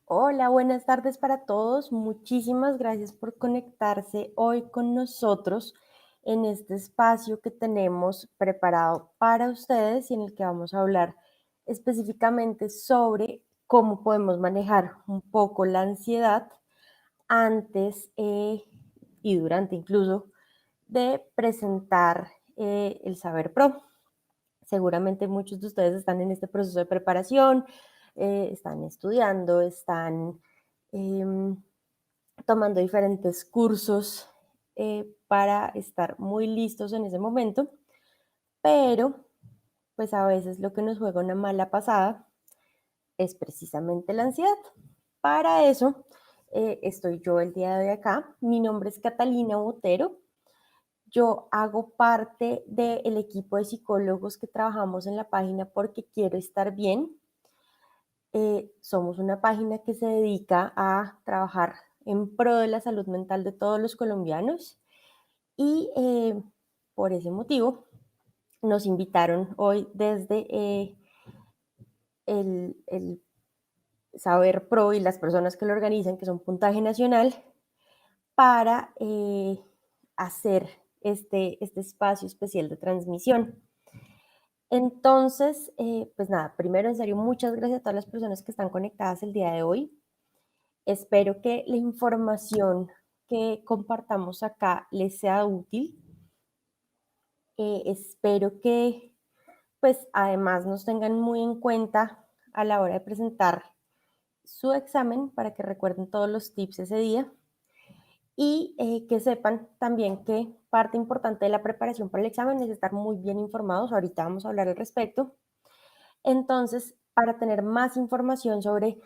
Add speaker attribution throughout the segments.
Speaker 1: Hola, buenas tardes para todos. Muchísimas gracias por conectarse hoy con nosotros en este espacio que tenemos preparado para ustedes y en el que vamos a hablar específicamente sobre cómo podemos manejar un poco la ansiedad antes y durante incluso de presentar el Saber Pro. Seguramente muchos de ustedes están en este proceso de preparación, están estudiando, están em, tomando diferentes cursos para estar muy listos en ese momento, pero pues a veces lo que nos juega una mala pasada es precisamente la ansiedad. Para eso estoy yo el día de hoy acá. Mi nombre es Catalina Botero. Yo hago parte del equipo de psicólogos que trabajamos en la página Porque Quiero Estar Bien. Somos una página que se dedica a trabajar en pro de la salud mental de todos los colombianos y por ese motivo nos invitaron hoy desde el Saber Pro y las personas que lo organizan, que son Puntaje Nacional, para hacer este espacio especial de transmisión. Entonces, pues nada, primero en serio, muchas gracias a todas las personas que están conectadas el día de hoy. Espero que la información que compartamos acá les sea útil. Espero que, pues, además nos tengan muy en cuenta a la hora de presentar su examen para que recuerden todos los tips ese día y que sepan también que parte importante de la preparación para el examen es estar muy bien informados. Ahorita vamos a hablar al respecto. Entonces, para tener más información sobre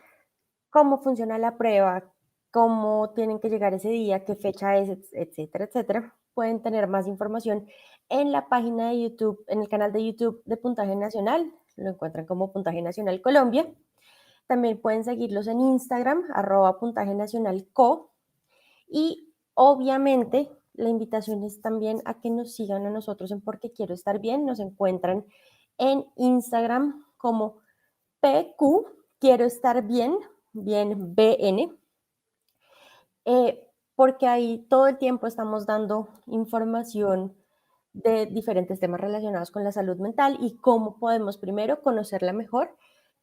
Speaker 1: cómo funciona la prueba, cómo tienen que llegar ese día, qué fecha es, etcétera, etcétera, pueden tener más información en la página de YouTube, en el canal de YouTube de Puntaje Nacional, lo encuentran como Puntaje Nacional Colombia. También pueden seguirlos en Instagram, @puntaje nacional co. Y obviamente la invitación es también a que nos sigan a nosotros en Porque Quiero Estar Bien. Nos encuentran en Instagram como PQ, Quiero Estar Bien, bien BN, porque ahí todo el tiempo estamos dando información de diferentes temas relacionados con la salud mental y cómo podemos primero conocerla mejor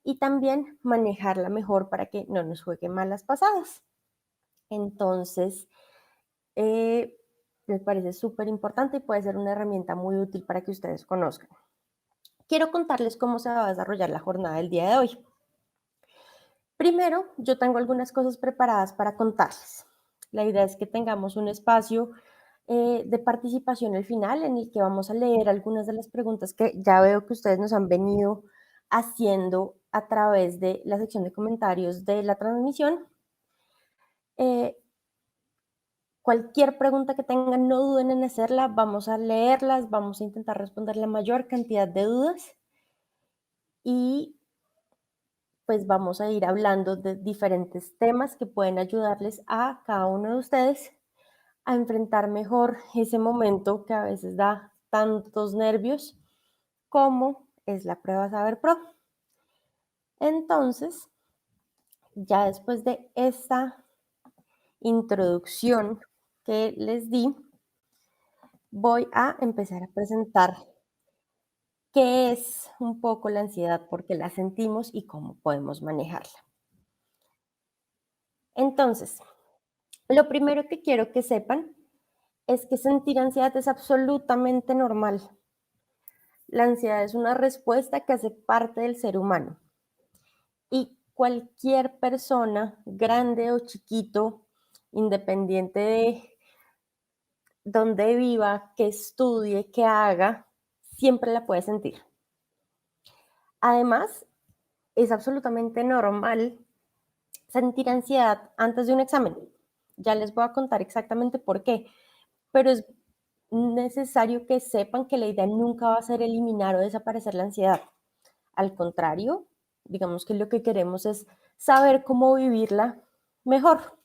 Speaker 1: y también manejarla mejor para que no nos juegue malas pasadas. Entonces, eh, me parece súper importante y puede ser una herramienta muy útil para que ustedes conozcan. Quiero contarles cómo se va a desarrollar la jornada del día de hoy. Primero, yo tengo algunas cosas preparadas para contarles. La idea es que tengamos un espacio de participación al final en el que vamos a leer algunas de las preguntas que ya veo que ustedes nos han venido haciendo a través de la sección de comentarios de la transmisión. Eh, Cualquier pregunta que tengan, no duden en hacerla, vamos a leerlas, vamos a intentar responder la mayor cantidad de dudas y pues vamos a ir hablando de diferentes temas que pueden ayudarles a cada uno de ustedes a enfrentar mejor ese momento que a veces da tantos nervios como es la prueba Saber Pro. Entonces, ya después de esta introducción que les di, voy a empezar a presentar qué es un poco la ansiedad, por qué la sentimos y cómo podemos manejarla. Entonces, lo primero que quiero que sepan es que sentir ansiedad es absolutamente normal. La ansiedad es una respuesta que hace parte del ser humano y cualquier persona, grande o chiquito, independiente de dónde viva, qué estudie, qué haga, siempre la puede sentir. Además, es absolutamente normal sentir ansiedad antes de un examen. Ya les voy a contar exactamente por qué, pero es necesario que sepan que la idea nunca va a ser eliminar o desaparecer la ansiedad. Al contrario, digamos que lo que queremos es saber cómo vivirla mejor.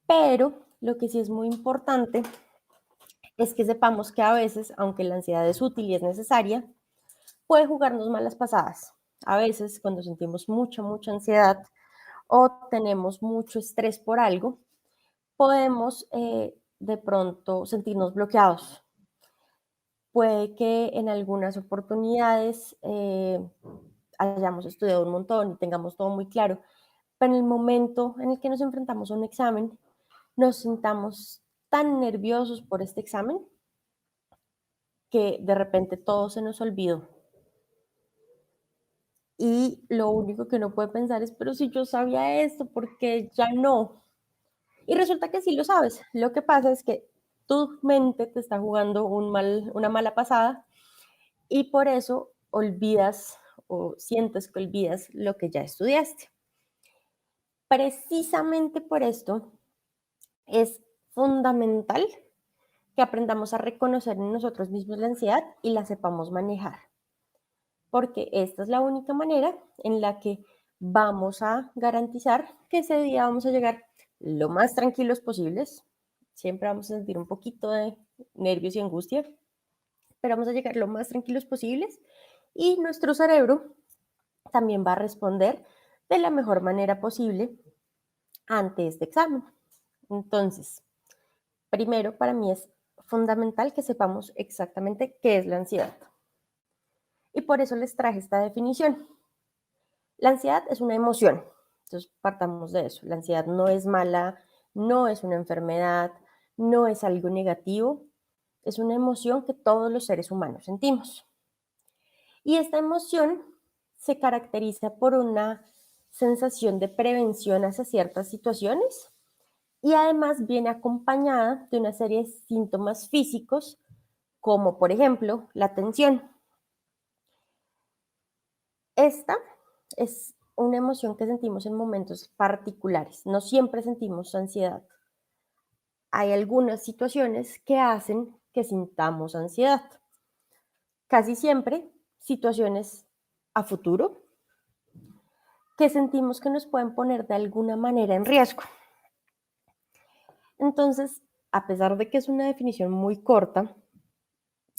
Speaker 1: Pero lo que sí es muy importante es que sepamos que a veces, aunque la ansiedad es útil y es necesaria, puede jugarnos malas pasadas. A veces, cuando sentimos mucha ansiedad o tenemos mucho estrés por algo, podemos de pronto sentirnos bloqueados. Puede que en algunas oportunidades hayamos estudiado un montón y tengamos todo muy claro, pero en el momento en el que nos enfrentamos a un examen, nos sintamos tan nerviosos por este examen que de repente todo se nos olvidó. Y lo único que uno puede pensar es, pero si yo sabía esto, ¿por qué ya no? Y resulta que sí lo sabes. Lo que pasa es que tu mente te está jugando una mala pasada y por eso olvidas o sientes que olvidas lo que ya estudiaste. Precisamente por esto es fundamental que aprendamos a reconocer en nosotros mismos la ansiedad y la sepamos manejar, porque esta es la única manera en la que vamos a garantizar que ese día vamos a llegar lo más tranquilos posibles. Siempre vamos a sentir un poquito de nervios y angustia, pero vamos a llegar lo más tranquilos posibles y nuestro cerebro también va a responder de la mejor manera posible ante este examen. Entonces, primero para mí es fundamental que sepamos exactamente qué es la ansiedad. Y por eso les traje esta definición. La ansiedad es una emoción. Entonces, partamos de eso. La ansiedad no es mala, no es una enfermedad, no es algo negativo. Es una emoción que todos los seres humanos sentimos. Y esta emoción se caracteriza por una sensación de prevención hacia ciertas situaciones y además viene acompañada de una serie de síntomas físicos, como por ejemplo la tensión. Esta es una emoción que sentimos en momentos particulares. No siempre sentimos ansiedad. Hay algunas situaciones que hacen que sintamos ansiedad. Casi siempre situaciones a futuro que sentimos que nos pueden poner de alguna manera en riesgo. Entonces, a pesar de que es una definición muy corta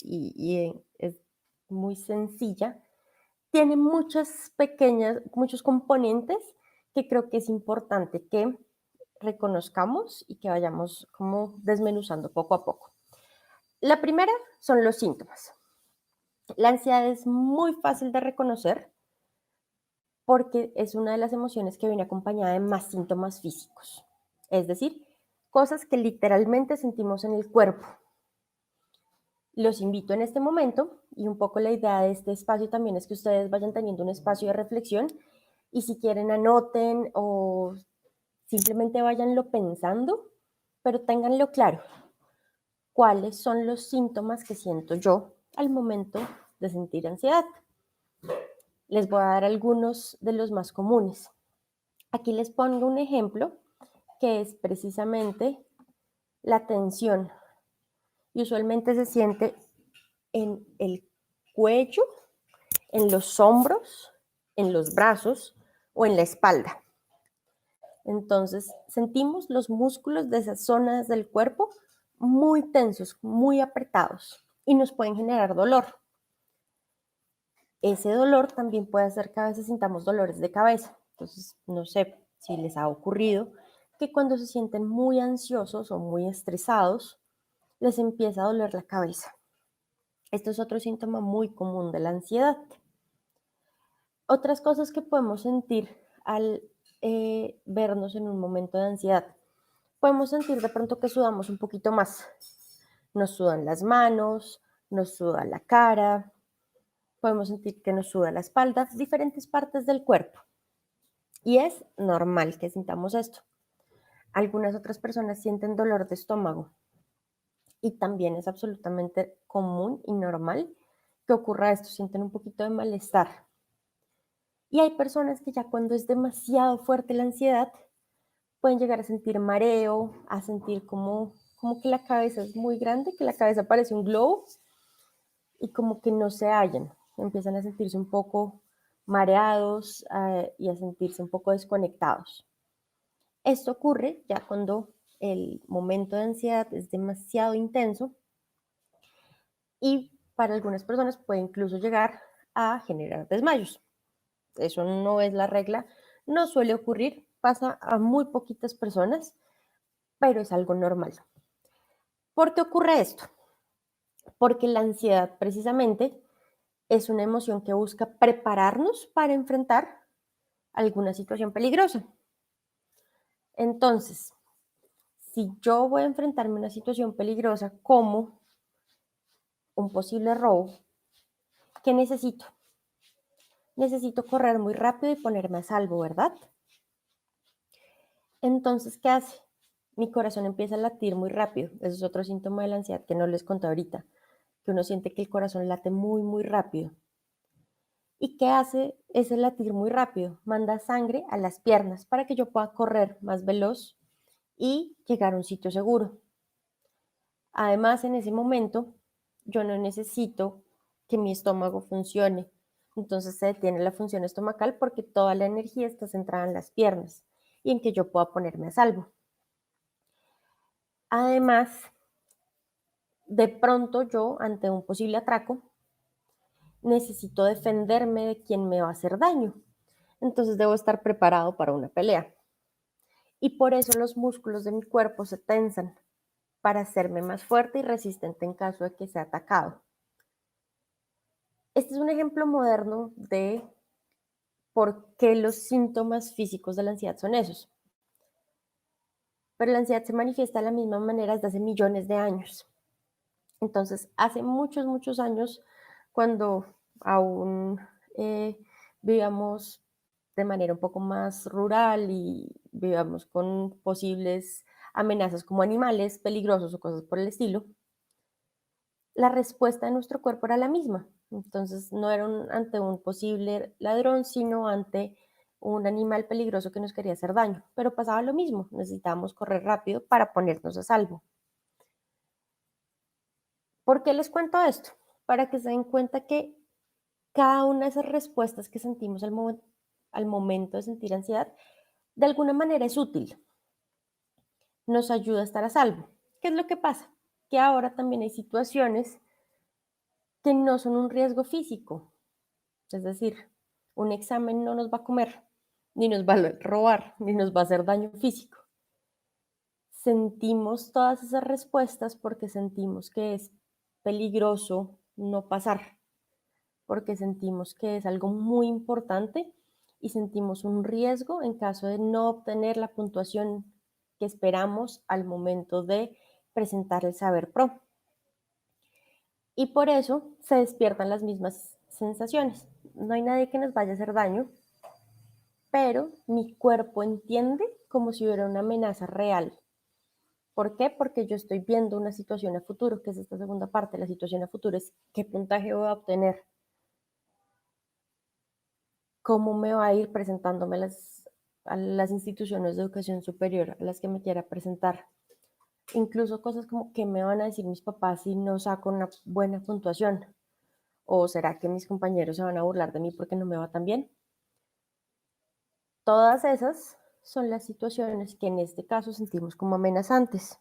Speaker 1: y es muy sencilla, tiene muchos componentes que creo que es importante que reconozcamos y que vayamos como desmenuzando poco a poco. La primera son los síntomas. La ansiedad es muy fácil de reconocer porque es una de las emociones que viene acompañada de más síntomas físicos, es decir, cosas que literalmente sentimos en el cuerpo. Los invito en este momento y un poco la idea de este espacio también es que ustedes vayan teniendo un espacio de reflexión y si quieren anoten o simplemente váyanlo pensando, pero ténganlo claro. ¿Cuáles son los síntomas que siento yo al momento de sentir ansiedad? Les voy a dar algunos de los más comunes. Aquí les pongo un ejemplo que es precisamente la tensión y usualmente se siente en el cuello, en los hombros, en los brazos o en la espalda. Entonces, sentimos los músculos de esas zonas del cuerpo muy tensos, muy apretados y nos pueden generar dolor. Ese dolor también puede hacer que a veces sintamos dolores de cabeza. Entonces, no sé si les ha ocurrido que cuando se sienten muy ansiosos o muy estresados, les empieza a doler la cabeza. Esto es otro síntoma muy común de la ansiedad. Otras cosas que podemos sentir al vernos en un momento de ansiedad. Podemos sentir de pronto que sudamos un poquito más. Nos sudan las manos, nos suda la cara, podemos sentir que nos suda la espalda, diferentes partes del cuerpo. Y es normal que sintamos esto. Algunas otras personas sienten dolor de estómago y también es absolutamente común y normal que ocurra esto, sienten un poquito de malestar. Y hay personas que ya cuando es demasiado fuerte la ansiedad, pueden llegar a sentir mareo, a sentir como que la cabeza es muy grande, que la cabeza parece un globo y como que no se hallan. Empiezan a sentirse un poco mareados y a sentirse un poco desconectados. Esto ocurre ya cuando el momento de ansiedad es demasiado intenso y para algunas personas puede incluso llegar a generar desmayos. Eso no es la regla, no suele ocurrir, pasa a muy poquitas personas, pero es algo normal. ¿Por qué ocurre esto? Porque la ansiedad precisamente es una emoción que busca prepararnos para enfrentar alguna situación peligrosa. Entonces, si yo voy a enfrentarme a una situación peligrosa como un posible robo, ¿qué necesito? Necesito correr muy rápido y ponerme a salvo, ¿verdad? Entonces, ¿qué hace? Mi corazón empieza a latir muy rápido. Eso es otro síntoma de la ansiedad que no les conté ahorita, que uno siente que el corazón late muy, muy rápido. ¿Y qué hace ese latir muy rápido? Manda sangre a las piernas para que yo pueda correr más veloz y llegar a un sitio seguro. Además, en ese momento, yo no necesito que mi estómago funcione. Entonces se detiene la función estomacal porque toda la energía está centrada en las piernas y en que yo pueda ponerme a salvo. Además, de pronto yo, ante un posible atraco, necesito defenderme de quien me va a hacer daño. Entonces debo estar preparado para una pelea. Y por eso los músculos de mi cuerpo se tensan, para hacerme más fuerte y resistente en caso de que sea atacado. Este es un ejemplo moderno de por qué los síntomas físicos de la ansiedad son esos. Pero la ansiedad se manifiesta de la misma manera desde hace millones de años. Entonces, hace muchos, muchos años, cuando aún eh, vivíamos de manera un poco más rural y vivíamos con posibles amenazas como animales peligrosos o cosas por el estilo, la respuesta de nuestro cuerpo era la misma. Entonces, no era ante un posible ladrón, sino ante un animal peligroso que nos quería hacer daño. Pero pasaba lo mismo, necesitábamos correr rápido para ponernos a salvo. ¿Por qué les cuento esto? Para que se den cuenta que cada una de esas respuestas que sentimos al momento de sentir ansiedad, de alguna manera es útil, nos ayuda a estar a salvo. ¿Qué es lo que pasa? Que ahora también hay situaciones que no son un riesgo físico. Es decir, un examen no nos va a comer, ni nos va a robar, ni nos va a hacer daño físico. Sentimos todas esas respuestas porque sentimos que es peligroso no pasar, porque sentimos que es algo muy importante y sentimos un riesgo en caso de no obtener la puntuación que esperamos al momento de presentar el Saber Pro. Y por eso se despiertan las mismas sensaciones. No hay nadie que nos vaya a hacer daño, pero mi cuerpo entiende como si hubiera una amenaza real. ¿Por qué? Porque yo estoy viendo una situación a futuro, que es esta segunda parte. La situación a futuro es qué puntaje voy a obtener, cómo me va a ir presentándome a las instituciones de educación superior a las que me quiera presentar. Incluso cosas como qué me van a decir mis papás si no saco una buena puntuación. ¿O será que mis compañeros se van a burlar de mí porque no me va tan bien? Todas esas son las situaciones que en este caso sentimos como amenazantes.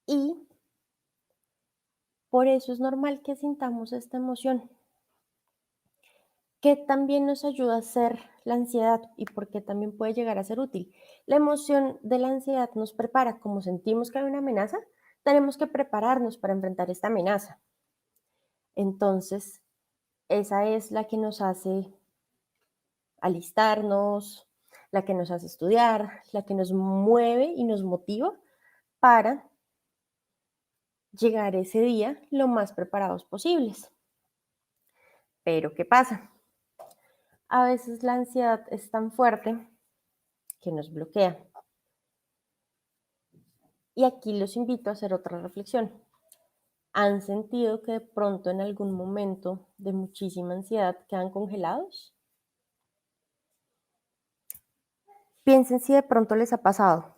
Speaker 1: Y por eso es normal que sintamos esta emoción, que también nos ayuda a hacer la ansiedad y por qué también puede llegar a ser útil. La emoción de la ansiedad nos prepara, como sentimos que hay una amenaza, tenemos que prepararnos para enfrentar esta amenaza. Entonces, esa es la que nos hace alistarnos, la que nos hace estudiar, la que nos mueve y nos motiva para llegar ese día lo más preparados posibles. Pero ¿qué pasa? A veces la ansiedad es tan fuerte que nos bloquea. Y aquí los invito a hacer otra reflexión. ¿Han sentido que de pronto en algún momento de muchísima ansiedad quedan congelados? Piensen si de pronto les ha pasado.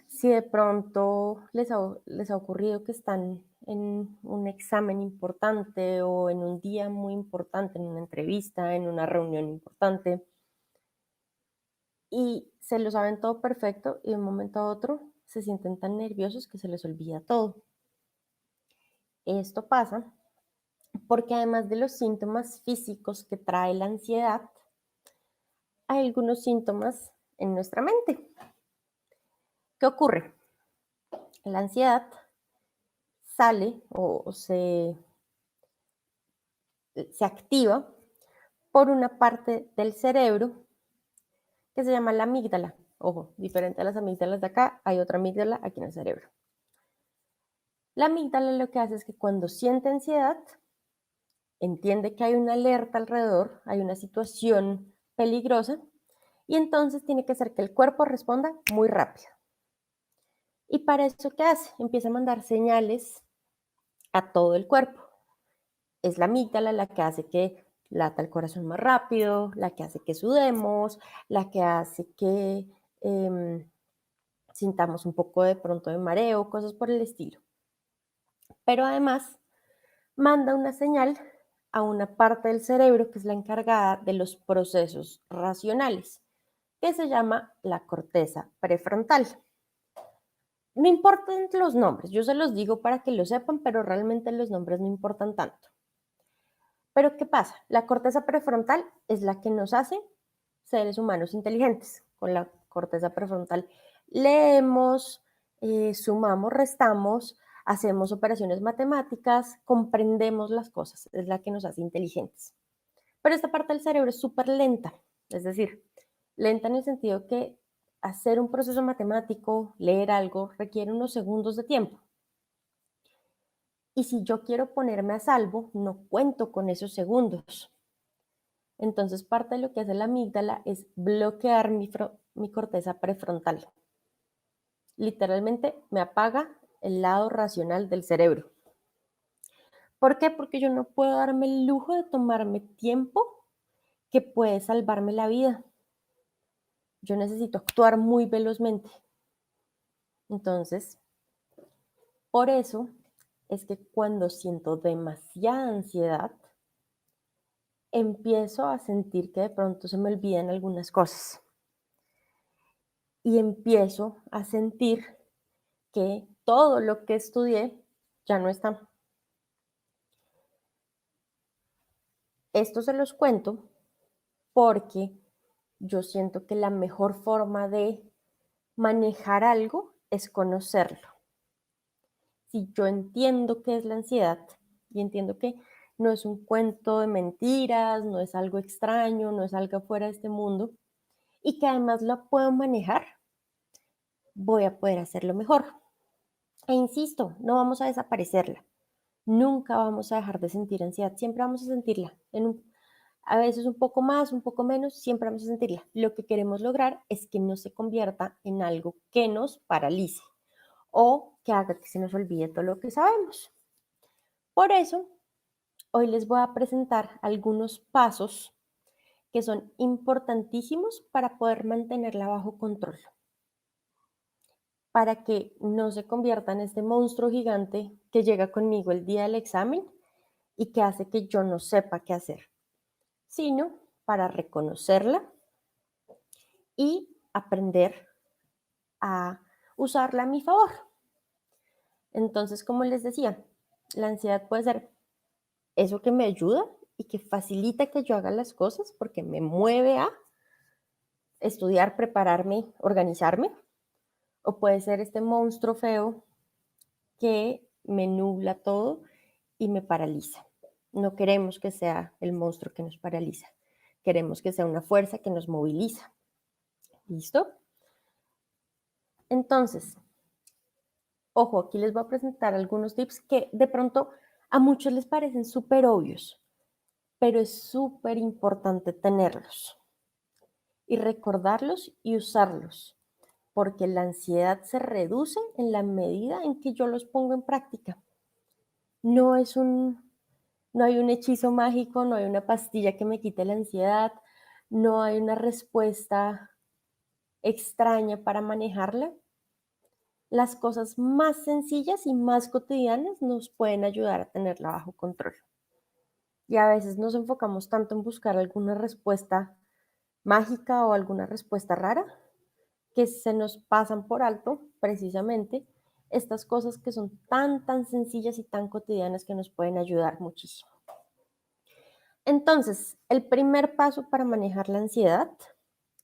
Speaker 1: Si de pronto les ha ocurrido que están en un examen importante o en un día muy importante, en una entrevista, en una reunión importante, y se lo saben todo perfecto y de un momento a otro se sienten tan nerviosos que se les olvida todo. Esto pasa porque además de los síntomas físicos que trae la ansiedad, hay algunos síntomas en nuestra mente. ¿Qué ocurre? La ansiedad sale o se activa por una parte del cerebro que se llama la amígdala. Ojo, diferente a las amígdalas de acá, hay otra amígdala aquí en el cerebro. La amígdala lo que hace es que cuando siente ansiedad, entiende que hay una alerta alrededor, hay una situación peligrosa, y entonces tiene que hacer que el cuerpo responda muy rápido. ¿Y para eso qué hace? Empieza a mandar señales a todo el cuerpo. Es la amígdala la que hace que lata el corazón más rápido, la que hace que sudemos, la que hace que sintamos un poco de pronto de mareo, cosas por el estilo. Pero además manda una señal a una parte del cerebro que es la encargada de los procesos racionales, que se llama la corteza prefrontal. No importan los nombres, yo se los digo para que lo sepan, pero realmente los nombres no importan tanto. Pero ¿qué pasa? La corteza prefrontal es la que nos hace seres humanos inteligentes. Con la corteza prefrontal leemos, sumamos, restamos, hacemos operaciones matemáticas, comprendemos las cosas, es la que nos hace inteligentes. Pero esta parte del cerebro es súper lenta, es decir, lenta en el sentido que hacer un proceso matemático, leer algo, requiere unos segundos de tiempo. Y si yo quiero ponerme a salvo, no cuento con esos segundos. Entonces, parte de lo que hace la amígdala es bloquear mi corteza prefrontal. Literalmente me apaga el lado racional del cerebro. ¿Por qué? Porque yo no puedo darme el lujo de tomarme tiempo que puede salvarme la vida. Yo necesito actuar muy velozmente. Entonces, por eso es que cuando siento demasiada ansiedad, empiezo a sentir que de pronto se me olvidan algunas cosas y empiezo a sentir que todo lo que estudié ya no está. Esto se los cuento porque yo siento que la mejor forma de manejar algo es conocerlo. Si yo entiendo qué es la ansiedad y entiendo que no es un cuento de mentiras, no es algo extraño, no es algo fuera de este mundo, y que además lo puedo manejar, voy a poder hacerlo mejor. E insisto, no vamos a desaparecerla. Nunca vamos a dejar de sentir ansiedad, siempre vamos a sentirla. A veces un poco más, un poco menos, siempre vamos a sentirla. Lo que queremos lograr es que no se convierta en algo que nos paralice o que haga que se nos olvide todo lo que sabemos. Por eso, hoy les voy a presentar algunos pasos que son importantísimos para poder mantenerla bajo control, para que no se convierta en este monstruo gigante que llega conmigo el día del examen y que hace que yo no sepa qué hacer, sino para reconocerla y aprender a usarla a mi favor. Entonces, como les decía, la ansiedad puede ser eso que me ayuda y que facilita que yo haga las cosas porque me mueve a estudiar, prepararme, organizarme, o puede ser este monstruo feo que me nubla todo y me paraliza. No queremos que sea el monstruo que nos paraliza, queremos que sea una fuerza que nos moviliza. ¿Listo? Entonces, ojo, aquí les voy a presentar algunos tips que de pronto a muchos les parecen súper obvios, pero es súper importante tenerlos y recordarlos y usarlos, porque la ansiedad se reduce en la medida en que yo los pongo en práctica. No es no hay un hechizo mágico, no hay una pastilla que me quite la ansiedad, no hay una respuesta extraña para manejarla. Las cosas más sencillas y más cotidianas nos pueden ayudar a tenerla bajo control. Y a veces nos enfocamos tanto en buscar alguna respuesta mágica o alguna respuesta rara que se nos pasan por alto precisamente estas cosas que son tan sencillas y tan cotidianas que nos pueden ayudar muchísimo. Entonces, el primer paso para manejar la ansiedad,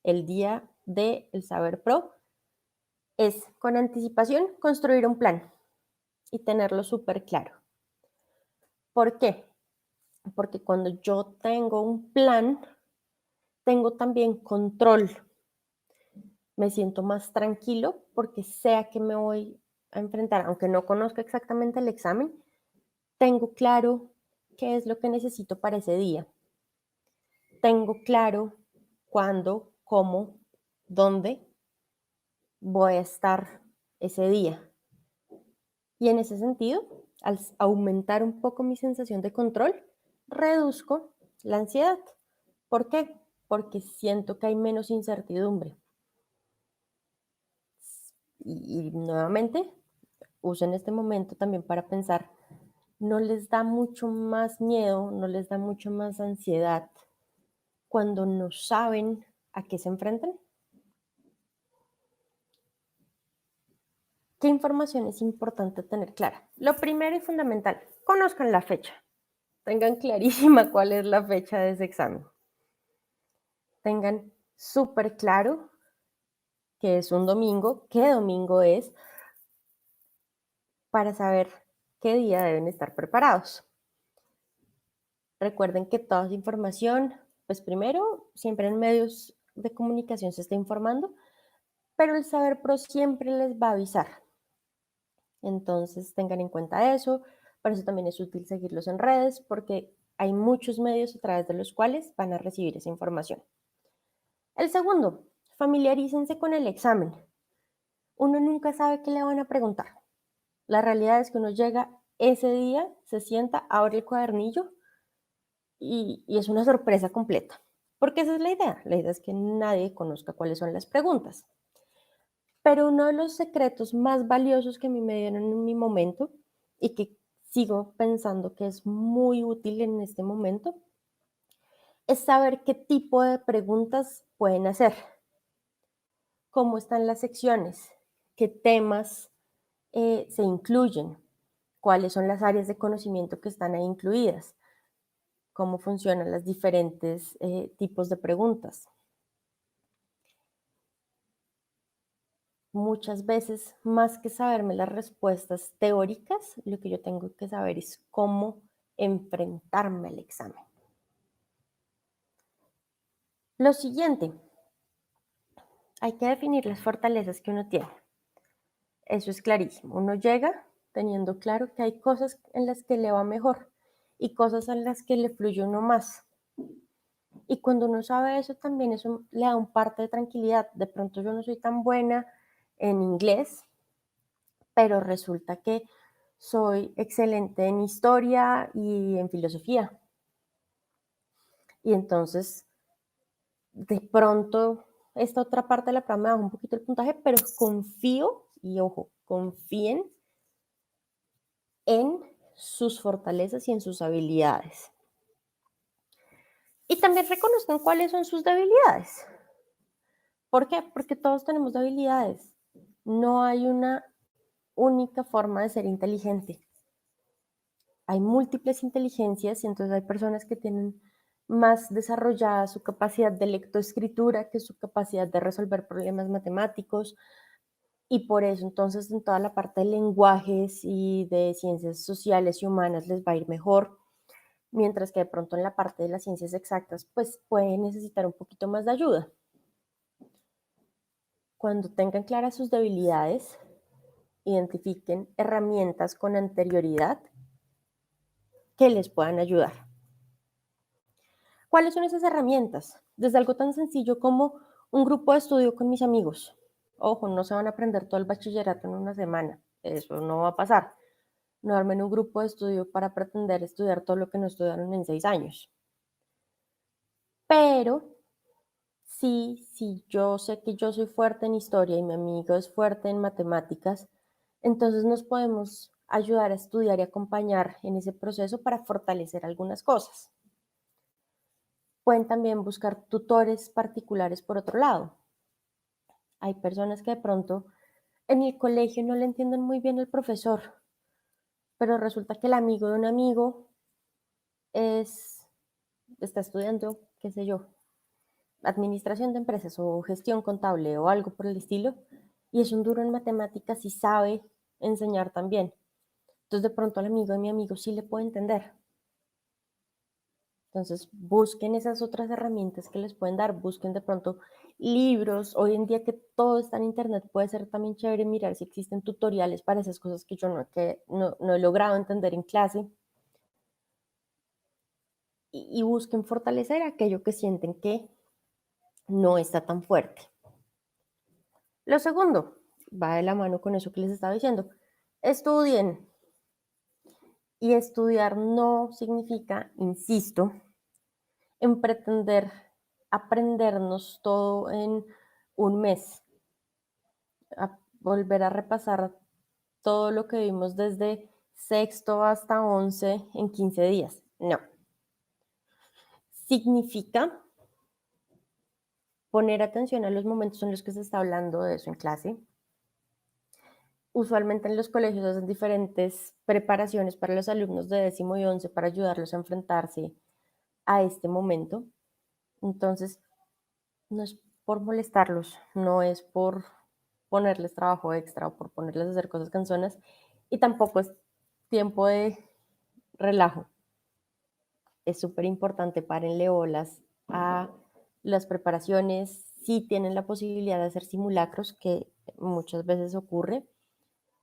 Speaker 1: el día del Saber Pro, es con anticipación construir un plan y tenerlo súper claro. ¿Por qué? Porque cuando yo tengo un plan, tengo también control. Me siento más tranquilo porque sé a qué me voy a enfrentar, aunque no conozca exactamente el examen, tengo claro qué es lo que necesito para ese día. Tengo claro cuándo, cómo, dónde voy a estar ese día. Y en ese sentido, al aumentar un poco mi sensación de control, reduzco la ansiedad. ¿Por qué? Porque siento que hay menos incertidumbre. Y nuevamente, usen este momento también para pensar, ¿no les da mucho más miedo, no les da mucho más ansiedad cuando no saben a qué se enfrentan? ¿Qué información es importante tener clara? Lo primero y fundamental, conozcan la fecha. Tengan clarísima cuál es la fecha de ese examen. Tengan súper claro que es un domingo, qué domingo es, para saber qué día deben estar preparados. Recuerden que toda esa información, pues primero, siempre en medios de comunicación se está informando, pero el Saber Pro siempre les va a avisar. Entonces tengan en cuenta eso. Por eso también es útil seguirlos en redes, porque hay muchos medios a través de los cuales van a recibir esa información. El segundo, familiarícense con el examen. Uno nunca sabe qué le van a preguntar. La realidad es que uno llega ese día, se sienta, abre el cuadernillo y es una sorpresa completa. Porque esa es la idea. La idea es que nadie conozca cuáles son las preguntas. Pero uno de los secretos más valiosos que a mí me dieron en mi momento y que sigo pensando que es muy útil en este momento es saber qué tipo de preguntas pueden hacer, cómo están las secciones, qué temas se incluyen, cuáles son las áreas de conocimiento que están ahí incluidas, cómo funcionan los diferentes tipos de preguntas. Muchas veces, más que saberme las respuestas teóricas, lo que yo tengo que saber es cómo enfrentarme al examen. Lo siguiente, hay que definir las fortalezas que uno tiene. Eso es clarísimo. Uno llega teniendo claro que hay cosas en las que le va mejor y cosas en las que le fluye uno más. Y cuando uno sabe eso, también eso le da un parte de tranquilidad. De pronto yo no soy tan buena en inglés, pero resulta que soy excelente en historia y en filosofía. Y entonces, de pronto, esta otra parte de la prueba me baja un poquito el puntaje, pero confío, y ojo, confíen en sus fortalezas y en sus habilidades. Y también reconozcan cuáles son sus debilidades. ¿Por qué? Porque todos tenemos debilidades. No hay una única forma de ser inteligente. Hay múltiples inteligencias y entonces hay personas que tienen más desarrollada su capacidad de lectoescritura que su capacidad de resolver problemas matemáticos y por eso entonces en toda la parte de lenguajes y de ciencias sociales y humanas les va a ir mejor, mientras que de pronto en la parte de las ciencias exactas pues pueden necesitar un poquito más de ayuda. Cuando tengan claras sus debilidades, identifiquen herramientas con anterioridad que les puedan ayudar. ¿Cuáles son esas herramientas? Desde algo tan sencillo como un grupo de estudio con mis amigos. Ojo, no se van a aprender todo el bachillerato en una semana. Eso no va a pasar. No armen un grupo de estudio para pretender estudiar todo lo que no estudiaron en 6 años. Pero sí, si yo sé que yo soy fuerte en historia y mi amigo es fuerte en matemáticas, entonces nos podemos ayudar a estudiar y acompañar en ese proceso para fortalecer algunas cosas. Pueden también buscar tutores particulares por otro lado. Hay personas que de pronto en el colegio no le entienden muy bien al profesor, pero resulta que el amigo de un amigo es, está estudiando, qué sé yo, administración de empresas o gestión contable o algo por el estilo, y es un duro en matemáticas y sabe enseñar también. Entonces de pronto al amigo de mi amigo sí le puede entender. Entonces busquen esas otras herramientas que les pueden dar, busquen de pronto libros. Hoy en día que todo está en internet, puede ser también chévere mirar si existen tutoriales para esas cosas que yo no he logrado entender en clase. Y busquen fortalecer aquello que sienten que no está tan fuerte. Lo segundo, va de la mano con eso que les estaba diciendo. Estudien. Y estudiar no significa, insisto, en pretender aprendernos todo en un mes, a volver a repasar todo lo que vimos desde sexto hasta 11 en 15 días. No. Significa poner atención a los momentos en los que se está hablando de eso en clase. Usualmente en los colegios hacen diferentes preparaciones para los alumnos de décimo y 11 para ayudarlos a enfrentarse a este momento. Entonces, no es por molestarlos, no es por ponerles trabajo extra o por ponerles a hacer cosas cansonas, y tampoco es tiempo de relajo. Es súper importante, párenle bolas a las preparaciones, si tienen la posibilidad de hacer simulacros, que muchas veces ocurre,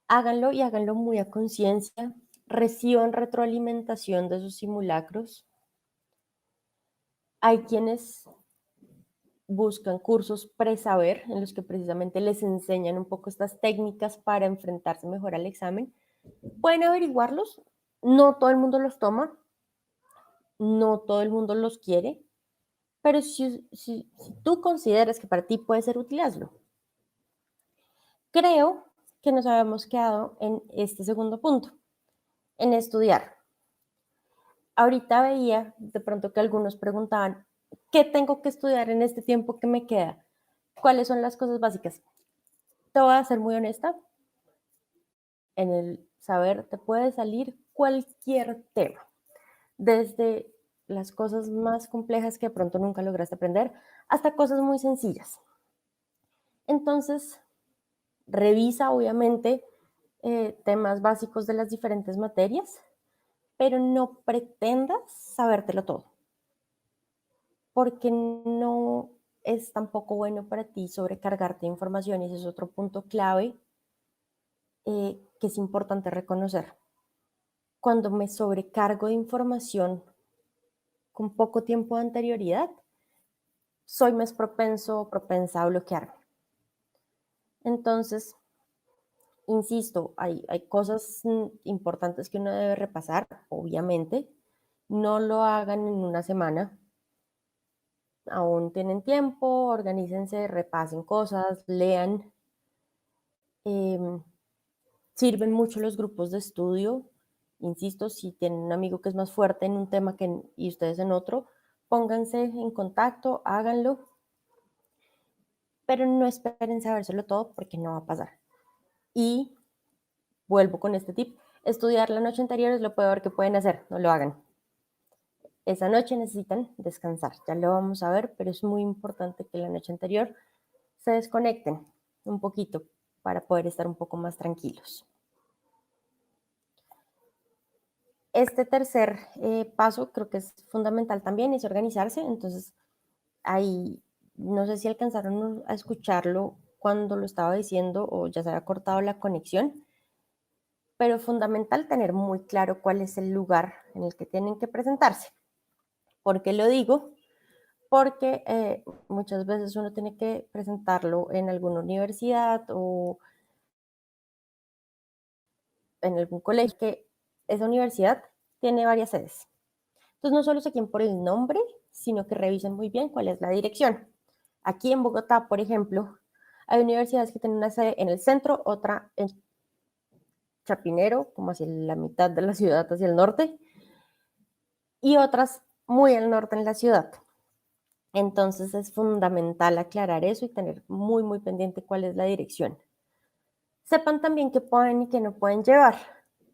Speaker 1: háganlo y háganlo muy a conciencia, reciban retroalimentación de sus simulacros. Hay quienes buscan cursos pre-saber en los que precisamente les enseñan un poco estas técnicas para enfrentarse mejor al examen. Pueden averiguarlos, no todo el mundo los toma, no todo el mundo los quiere, pero si tú consideras que para ti puede ser útil, hazlo. Creo que nos habíamos quedado en este segundo punto, en estudiar. Ahorita veía de pronto que algunos preguntaban, ¿qué tengo que estudiar en este tiempo que me queda? ¿Cuáles son las cosas básicas? Te voy a ser muy honesta, en el saber te puede salir cualquier tema, desde las cosas más complejas que de pronto nunca lograste aprender hasta cosas muy sencillas. Entonces, revisa obviamente temas básicos de las diferentes materias, pero no pretendas sabértelo todo, porque no es tampoco bueno para ti sobrecargarte de información, y ese es otro punto clave que es importante reconocer. Cuando me sobrecargo de información con poco tiempo de anterioridad, soy más propenso o propensa a bloquearme. Entonces, insisto, hay cosas importantes que uno debe repasar, obviamente. No lo hagan en una semana. Aún tienen tiempo, organícense, repasen cosas, lean. Em, Sirven mucho los grupos de estudio. Insisto, si tienen un amigo que es más fuerte en un tema y ustedes en otro, pónganse en contacto, háganlo, pero no esperen sabérselo todo porque no va a pasar. Y vuelvo con este tip, estudiar la noche anterior es lo peor que pueden hacer, no lo hagan. Esa noche necesitan descansar, ya lo vamos a ver, pero es muy importante que la noche anterior se desconecten un poquito para poder estar un poco más tranquilos. Este tercer paso creo que es fundamental también, es organizarse. Entonces, ahí no sé si alcanzaron a escucharlo cuando lo estaba diciendo o ya se había cortado la conexión, pero es fundamental tener muy claro cuál es el lugar en el que tienen que presentarse. ¿Por qué lo digo? Porque muchas veces uno tiene que presentarlo en alguna universidad o en algún colegio, que esa universidad tiene varias sedes. Entonces, no solo se queden por el nombre, sino que revisen muy bien cuál es la dirección. Aquí en Bogotá, por ejemplo, hay universidades que tienen una sede en el centro, otra en Chapinero, como hacia la mitad de la ciudad, hacia el norte, y otras muy al norte en la ciudad. Entonces es fundamental aclarar eso y tener muy, muy pendiente cuál es la dirección. Sepan también qué pueden y qué no pueden llevar.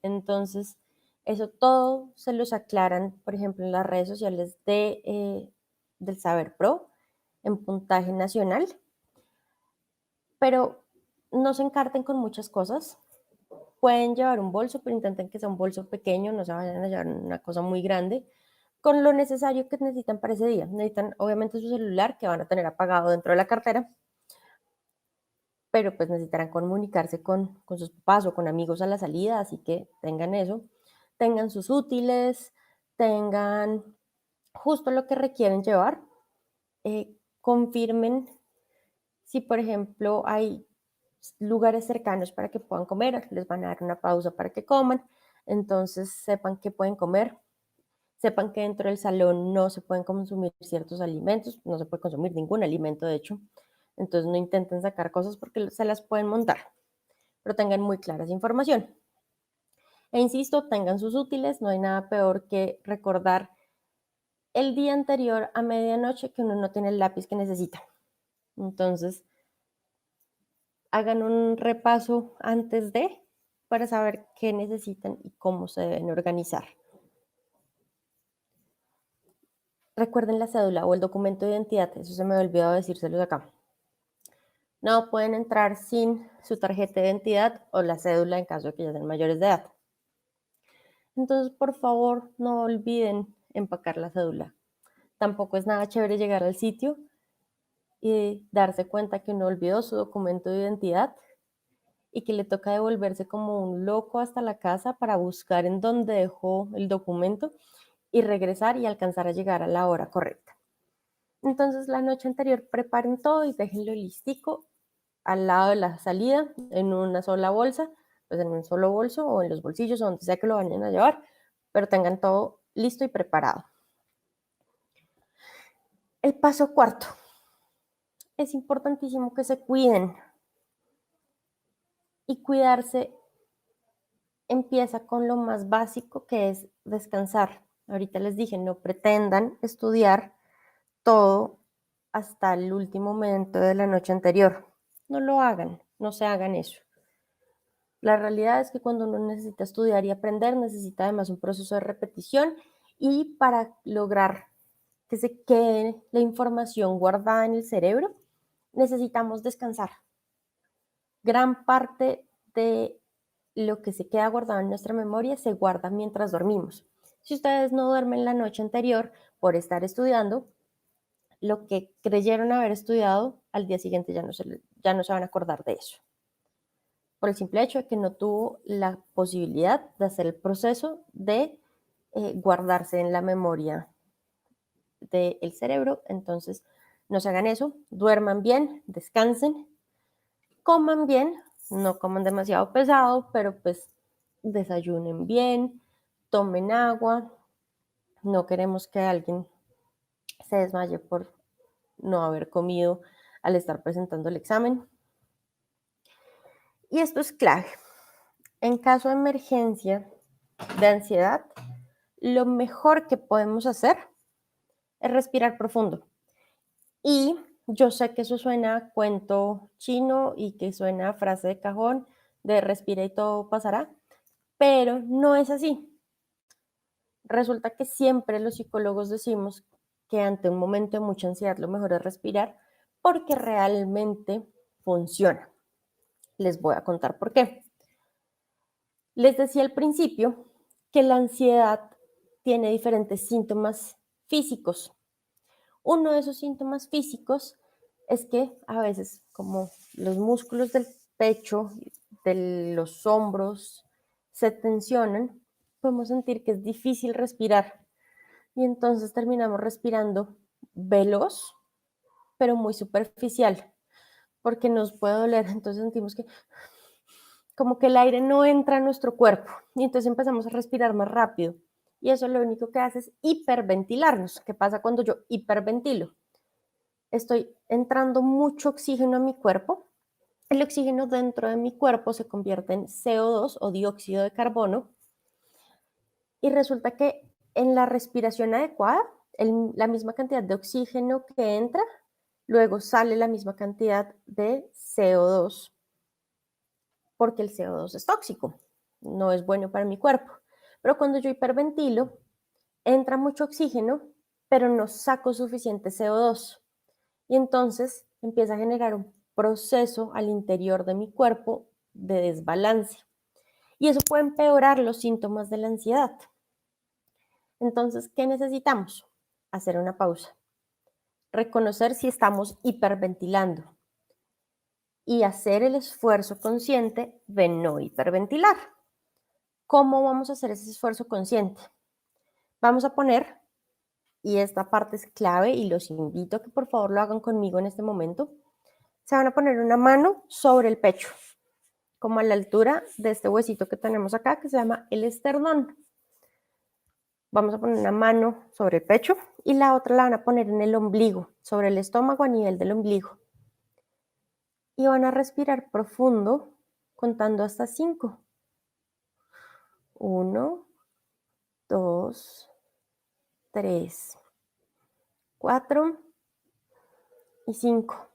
Speaker 1: Entonces, eso todo se los aclaran, por ejemplo, en las redes sociales del Saber Pro, en Puntaje Nacional, pero no se encarten con muchas cosas. Pueden llevar un bolso, pero intenten que sea un bolso pequeño, no se vayan a llevar una cosa muy grande, con lo necesario que necesitan para ese día. Necesitan, obviamente, su celular, que van a tener apagado dentro de la cartera, pero pues necesitarán comunicarse con sus papás o con amigos a la salida, así que tengan eso, tengan sus útiles, tengan justo lo que requieren llevar, confirmen si, por ejemplo, hay lugares cercanos para que puedan comer, les van a dar una pausa para que coman, entonces sepan que pueden comer, sepan que dentro del salón no se pueden consumir ciertos alimentos, no se puede consumir ningún alimento, de hecho, entonces no intenten sacar cosas porque se las pueden montar, pero tengan muy clara esa información. E insisto, tengan sus útiles, no hay nada peor que recordar el día anterior a medianoche que uno no tiene el lápiz que necesita. Entonces, hagan un repaso antes de para saber qué necesitan y cómo se deben organizar. Recuerden la cédula o el documento de identidad, eso se me ha olvidado decírselos acá. No pueden entrar sin su tarjeta de identidad o la cédula en caso de que ya sean mayores de edad. Entonces, por favor, no olviden empacar la cédula. Tampoco es nada chévere llegar al sitio y darse cuenta que uno olvidó su documento de identidad y que le toca devolverse como un loco hasta la casa para buscar en dónde dejó el documento y regresar y alcanzar a llegar a la hora correcta. Entonces, la noche anterior preparen todo y déjenlo listico al lado de la salida en una sola bolsa, pues en un solo bolso o en los bolsillos o donde sea que lo vayan a llevar, pero tengan todo listo y preparado. El paso cuarto. Es importantísimo que se cuiden y cuidarse empieza con lo más básico que es descansar. Ahorita les dije, no pretendan estudiar todo hasta el último momento de la noche anterior. No lo hagan, no se hagan eso. La realidad es que cuando uno necesita estudiar y aprender, necesita además un proceso de repetición y para lograr que se quede la información guardada en el cerebro, necesitamos descansar. Gran parte de lo que se queda guardado en nuestra memoria se guarda mientras dormimos. Si ustedes no duermen la noche anterior por estar estudiando, lo que creyeron haber estudiado, al día siguiente ya no se van a acordar de eso. Por el simple hecho de que no tuvo la posibilidad de hacer el proceso de guardarse en la memoria del cerebro. Entonces, no se hagan eso, duerman bien, descansen, coman bien, no coman demasiado pesado, pero pues desayunen bien, tomen agua. No queremos que alguien se desmaye por no haber comido al estar presentando el examen. Y esto es clave. En caso de emergencia de ansiedad, lo mejor que podemos hacer es respirar profundo. Y yo sé que eso suena a cuento chino y que suena a frase de cajón de respira y todo pasará, pero no es así. Resulta que siempre los psicólogos decimos que ante un momento de mucha ansiedad lo mejor es respirar porque realmente funciona. Les voy a contar por qué. Les decía al principio que la ansiedad tiene diferentes síntomas físicos. Uno de esos síntomas físicos es que a veces como los músculos del pecho, de los hombros se tensionan, podemos sentir que es difícil respirar y entonces terminamos respirando veloz, pero muy superficial, porque nos puede doler, entonces sentimos que como que el aire no entra a nuestro cuerpo y entonces empezamos a respirar más rápido y eso lo único que hace es hiperventilarnos. ¿Qué pasa cuando yo hiperventilo? Estoy entrando mucho oxígeno a mi cuerpo, el oxígeno dentro de mi cuerpo se convierte en CO2 o dióxido de carbono y resulta que en la respiración adecuada la misma cantidad de oxígeno que entra, luego sale la misma cantidad de CO2, porque el CO2 es tóxico, no es bueno para mi cuerpo. Pero cuando yo hiperventilo, entra mucho oxígeno, pero no saco suficiente CO2. Y entonces empieza a generar un proceso al interior de mi cuerpo de desbalance. Y eso puede empeorar los síntomas de la ansiedad. Entonces, ¿qué necesitamos? Hacer una pausa. Reconocer si estamos hiperventilando y hacer el esfuerzo consciente de no hiperventilar. ¿Cómo vamos a hacer ese esfuerzo consciente? Vamos a poner, y esta parte es clave y los invito a que por favor lo hagan conmigo en este momento, se van a poner una mano sobre el pecho, como a la altura de este huesito que tenemos acá, que se llama el esternón. Vamos a poner una mano sobre el pecho y la otra la van a poner en el ombligo, sobre el estómago a nivel del ombligo. Y van a respirar profundo contando hasta 5. 1, 2, 3, 4 y 5.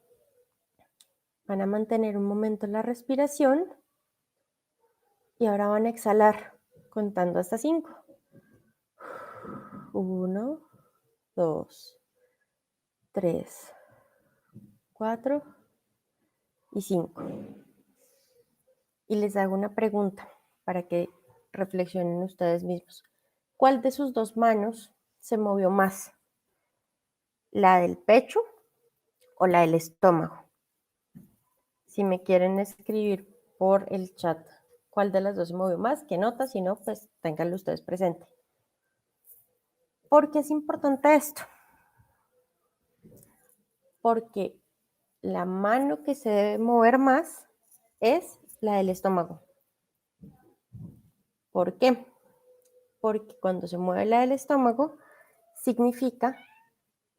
Speaker 1: Van a mantener un momento la respiración y ahora van a exhalar contando hasta 5. 1, 2, 3, 4 y 5. Y les hago una pregunta para que reflexionen ustedes mismos. ¿Cuál de sus dos manos se movió más? ¿La del pecho o la del estómago? Si me quieren escribir por el chat cuál de las dos se movió más, qué nota, si no, pues ténganlo ustedes presente. ¿Por qué es importante esto? Porque la mano que se debe mover más es la del estómago. ¿Por qué? Porque cuando se mueve la del estómago, significa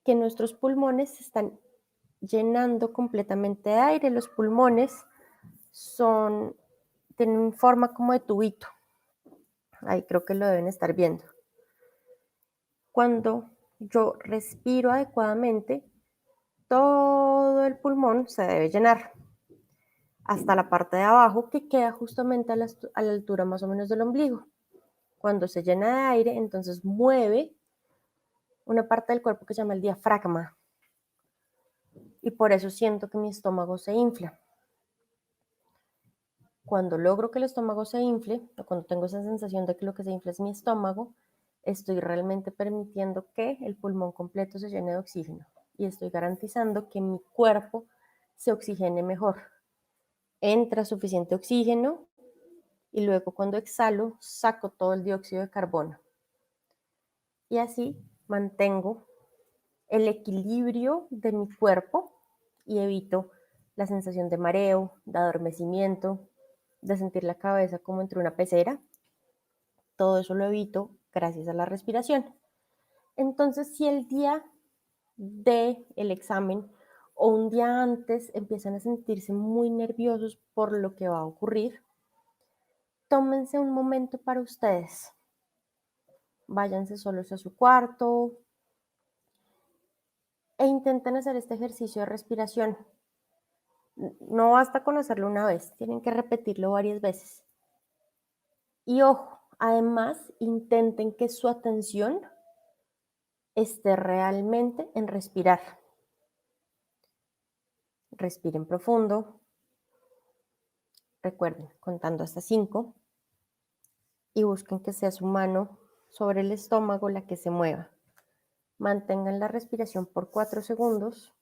Speaker 1: que nuestros pulmones se están llenando completamente de aire. Los pulmones tienen forma como de tubito. Ahí creo que lo deben estar viendo. Cuando yo respiro adecuadamente, todo el pulmón se debe llenar hasta la parte de abajo que queda justamente a la altura más o menos del ombligo. Cuando se llena de aire, entonces mueve una parte del cuerpo que se llama el diafragma y por eso siento que mi estómago se infla. Cuando logro que el estómago se infle, o cuando tengo esa sensación de que lo que se infla es mi estómago, estoy realmente permitiendo que el pulmón completo se llene de oxígeno y estoy garantizando que mi cuerpo se oxigene mejor. Entra suficiente oxígeno y luego cuando exhalo saco todo el dióxido de carbono. Y así mantengo el equilibrio de mi cuerpo y evito la sensación de mareo, de adormecimiento, de sentir la cabeza como entre una pecera. Todo eso lo evito gracias a la respiración. Entonces, si el día del examen o un día antes empiezan a sentirse muy nerviosos por lo que va a ocurrir, tómense un momento para ustedes. Váyanse solos a su cuarto e intenten hacer este ejercicio de respiración. No basta con hacerlo una vez, tienen que repetirlo varias veces. Y ojo, además intenten que su atención esté realmente en respirar. Respiren profundo, recuerden, contando hasta 5 y busquen que sea su mano sobre el estómago la que se mueva. Mantengan la respiración por 4 segundos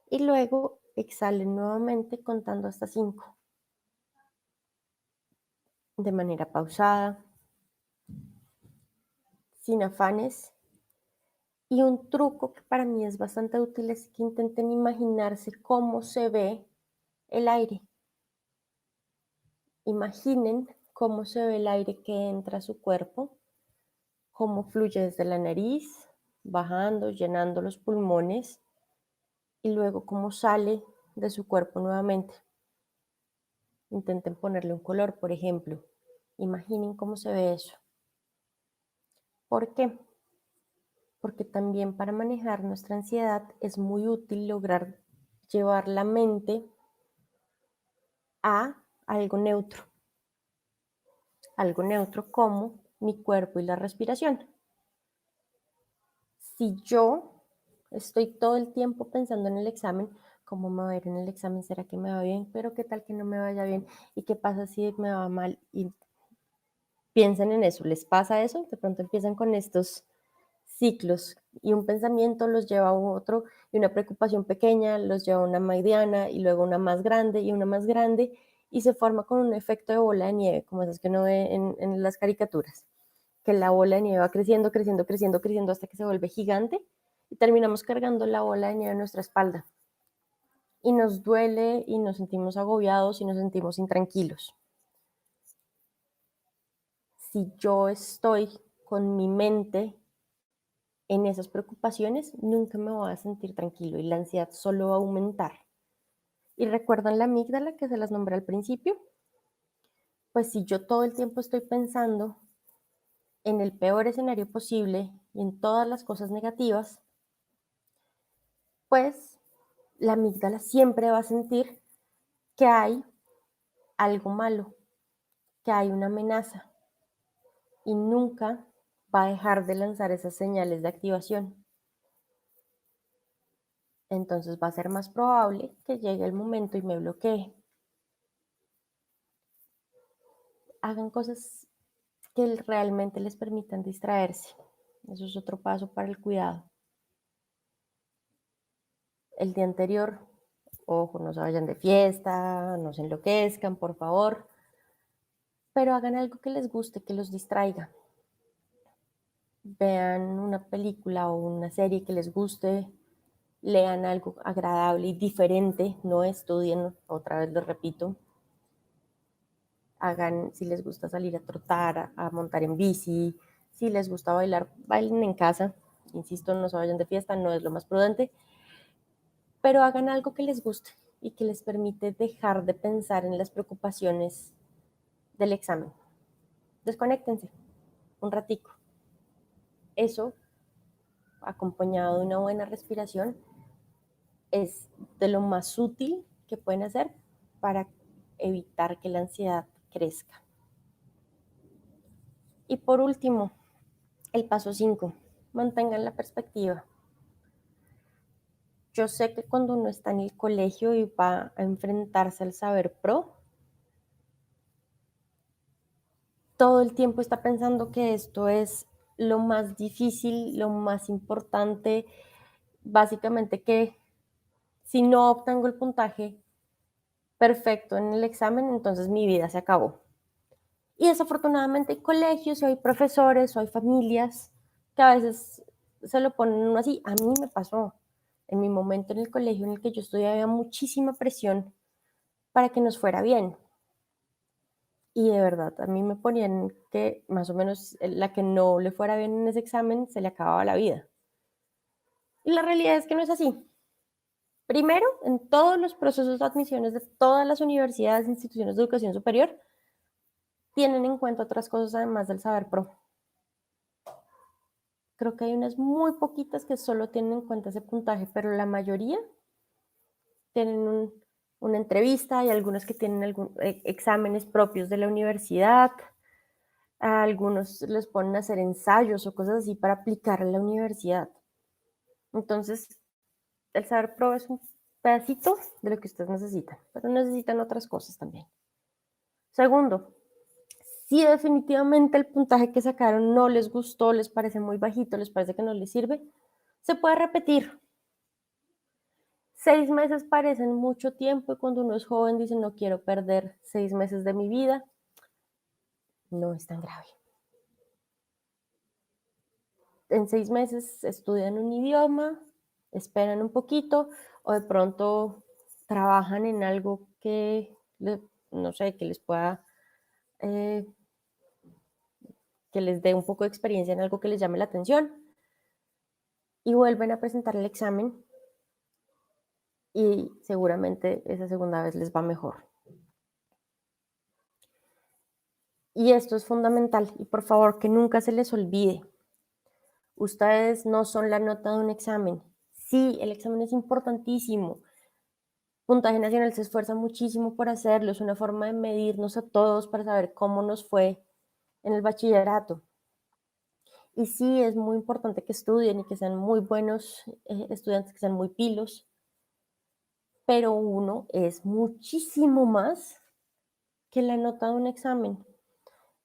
Speaker 1: y luego exhalen nuevamente contando hasta 5. De manera pausada, sin afanes. Y un truco que para mí es bastante útil es que intenten imaginarse cómo se ve el aire. Imaginen cómo se ve el aire que entra a su cuerpo, cómo fluye desde la nariz, bajando, llenando los pulmones y luego cómo sale de su cuerpo nuevamente. Intenten ponerle un color, por ejemplo. Imaginen cómo se ve eso. ¿Por qué? porque también para manejar nuestra ansiedad es muy útil lograr llevar la mente a algo neutro como mi cuerpo y la respiración. Si yo estoy todo el tiempo pensando en el examen, ¿cómo me va a ir en el examen? ¿Será que me va bien? Pero ¿qué tal que no me vaya bien? ¿Y qué pasa si me va mal? Y piensen en eso, ¿les pasa eso? De pronto empiezan con estos ciclos y un pensamiento los lleva a otro y una preocupación pequeña los lleva a una mediana y luego una más grande y una más grande y se forma con un efecto de bola de nieve, como esas que uno ve en las caricaturas, que la bola de nieve va creciendo, creciendo, creciendo, creciendo hasta que se vuelve gigante y terminamos cargando la bola de nieve en nuestra espalda y nos duele y nos sentimos agobiados y nos sentimos intranquilos. Si yo estoy con mi mente en esas preocupaciones, nunca me voy a sentir tranquilo y la ansiedad solo va a aumentar. ¿Y recuerdan la amígdala que se las nombré al principio? Pues si yo todo el tiempo estoy pensando en el peor escenario posible y en todas las cosas negativas, pues la amígdala siempre va a sentir que hay algo malo, que hay una amenaza y nunca va a dejar de lanzar esas señales de activación. Entonces va a ser más probable que llegue el momento y me bloquee. Hagan cosas que realmente les permitan distraerse. Eso es otro paso para el cuidado. El día anterior, ojo, no se vayan de fiesta, no se enloquezcan, por favor, pero hagan algo que les guste, que los distraiga. Vean una película o una serie que les guste, lean algo agradable y diferente, no estudien, otra vez lo repito. Hagan, si les gusta salir a trotar, a montar en bici, si les gusta bailar, bailen en casa. Insisto, no se vayan de fiesta, no es lo más prudente, pero hagan algo que les guste y que les permite dejar de pensar en las preocupaciones del examen. Desconéctense un ratico. Eso, acompañado de una buena respiración, es de lo más útil que pueden hacer para evitar que la ansiedad crezca. Y por último, el paso 5, mantengan la perspectiva. Yo sé que cuando uno está en el colegio y va a enfrentarse al saber pro, todo el tiempo está pensando que esto es lo más difícil, lo más importante, básicamente que si no obtengo el puntaje perfecto en el examen, entonces mi vida se acabó. Y desafortunadamente hay colegios, o hay profesores, o hay familias que a veces se lo ponen uno así. A mí me pasó. En mi momento en el colegio en el que yo estudiaba había muchísima presión para que nos fuera bien. Y de verdad, a mí me ponían que más o menos la que no le fuera bien en ese examen se le acababa la vida. Y la realidad es que no es así. Primero, en todos los procesos de admisiones de todas las universidades e instituciones de educación superior, tienen en cuenta otras cosas además del saber pro. Creo que hay unas muy poquitas que solo tienen en cuenta ese puntaje, pero la mayoría tienen una entrevista, hay algunos que tienen exámenes propios de la universidad, a algunos les ponen a hacer ensayos o cosas así para aplicar en la universidad. Entonces, el saber pro es un pedacito de lo que ustedes necesitan, pero necesitan otras cosas también. Segundo, si definitivamente el puntaje que sacaron no les gustó, les parece muy bajito, les parece que no les sirve, se puede repetir. 6 meses parecen mucho tiempo y cuando uno es joven dice no quiero perder 6 meses de mi vida. No es tan grave. En 6 meses estudian un idioma, esperan un poquito o de pronto trabajan en algo que, no sé, que les pueda, eh, que les dé un poco de experiencia en algo que les llame la atención y vuelven a presentar el examen y seguramente esa segunda vez les va mejor. Y esto es fundamental y por favor que nunca se les olvide. Ustedes no son la nota de un examen. Sí, el examen es importantísimo. Puntaje Nacional se esfuerza muchísimo por hacerlo, es una forma de medirnos a todos para saber cómo nos fue en el bachillerato. Y sí, es muy importante que estudien y que sean muy buenos estudiantes, que sean muy pilos, pero uno es muchísimo más que la nota de un examen.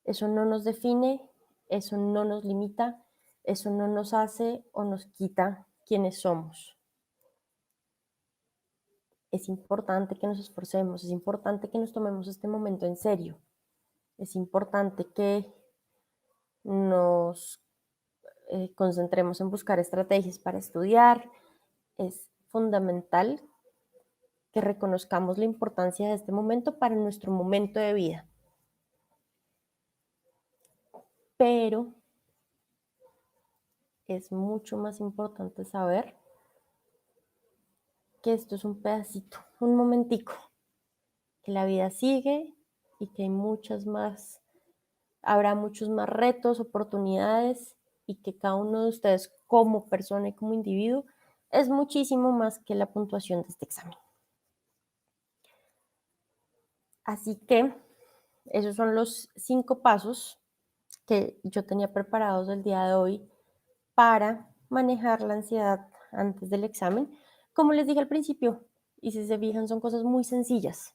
Speaker 1: Eso no nos define, eso no nos limita, eso no nos hace o nos quita quienes somos. Es importante que nos esforcemos, es importante que nos tomemos este momento en serio, es importante que nos concentremos en buscar estrategias para estudiar, es fundamental que reconozcamos la importancia de este momento para nuestro momento de vida. Pero es mucho más importante saber que esto es un pedacito, un momentico, que la vida sigue y que hay habrá muchos más retos, oportunidades y que cada uno de ustedes como persona y como individuo es muchísimo más que la puntuación de este examen. Así que esos son los 5 pasos que yo tenía preparados el día de hoy para manejar la ansiedad antes del examen. Como les dije al principio, y si se fijan, son cosas muy sencillas,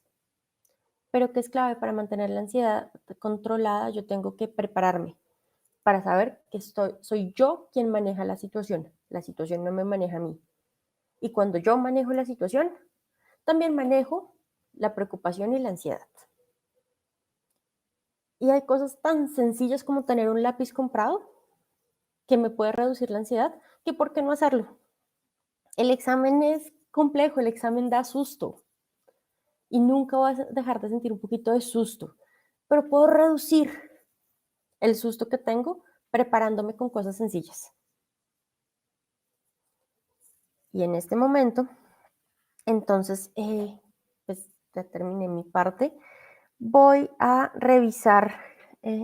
Speaker 1: pero que es clave para mantener la ansiedad controlada. Yo tengo que prepararme para saber que soy yo quien maneja la situación no me maneja a mí. Y cuando yo manejo la situación, también manejo la preocupación y la ansiedad. Y hay cosas tan sencillas como tener un lápiz comprado que me puede reducir la ansiedad, que por qué no hacerlo. El examen es complejo, el examen da susto y nunca vas a dejar de sentir un poquito de susto, pero puedo reducir el susto que tengo preparándome con cosas sencillas. Y en este momento, entonces, pues ya terminé mi parte. Voy a revisar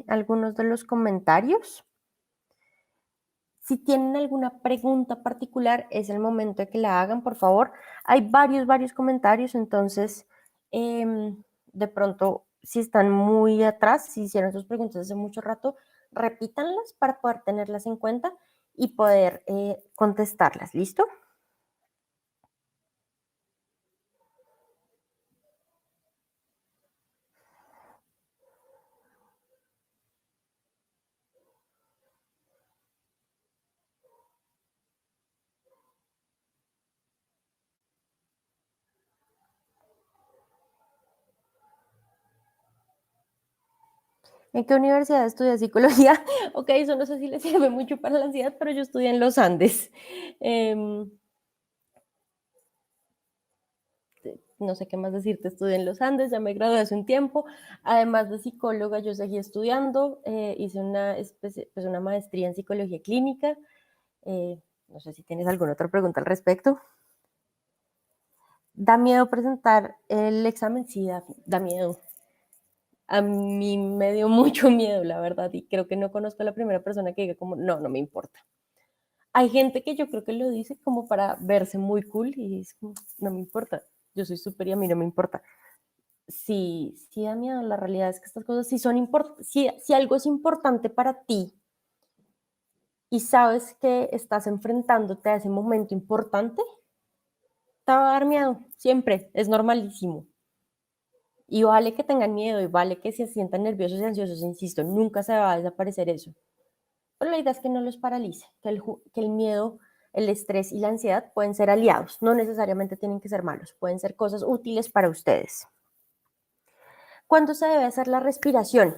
Speaker 1: algunos de los comentarios. Si tienen alguna pregunta particular, es el momento de que la hagan, por favor. Hay varios comentarios, entonces, de pronto, si están muy atrás, si hicieron sus preguntas hace mucho rato, repítanlas para poder tenerlas en cuenta y poder contestarlas. ¿Listo? ¿En qué universidad estudié psicología? Ok, eso no sé si les sirve mucho para la ansiedad, pero yo estudié en los Andes. Em, no sé qué más decirte, estudié en los Andes, ya me gradué hace un tiempo. Además de psicóloga, yo seguí estudiando, hice pues una maestría en psicología clínica. No sé si tienes alguna otra pregunta al respecto. ¿Da miedo presentar el examen? Sí, da miedo. A mí me dio mucho miedo, la verdad, y creo que no conozco a la primera persona que diga como, no, no me importa. Hay gente que yo creo que lo dice como para verse muy cool y es como, no me importa, yo soy súper y a mí no me importa. Sí, sí da miedo, la realidad es que estas cosas sí son importantes, si algo es importante para ti y sabes que estás enfrentándote a ese momento importante, te va a dar miedo, siempre, es normalísimo. Y vale que tengan miedo y vale que se sientan nerviosos y ansiosos, insisto, nunca se va a desaparecer eso. Pero la idea es que no los paralice, que el miedo, el estrés y la ansiedad pueden ser aliados, no necesariamente tienen que ser malos, pueden ser cosas útiles para ustedes. ¿Cuándo se debe hacer la respiración?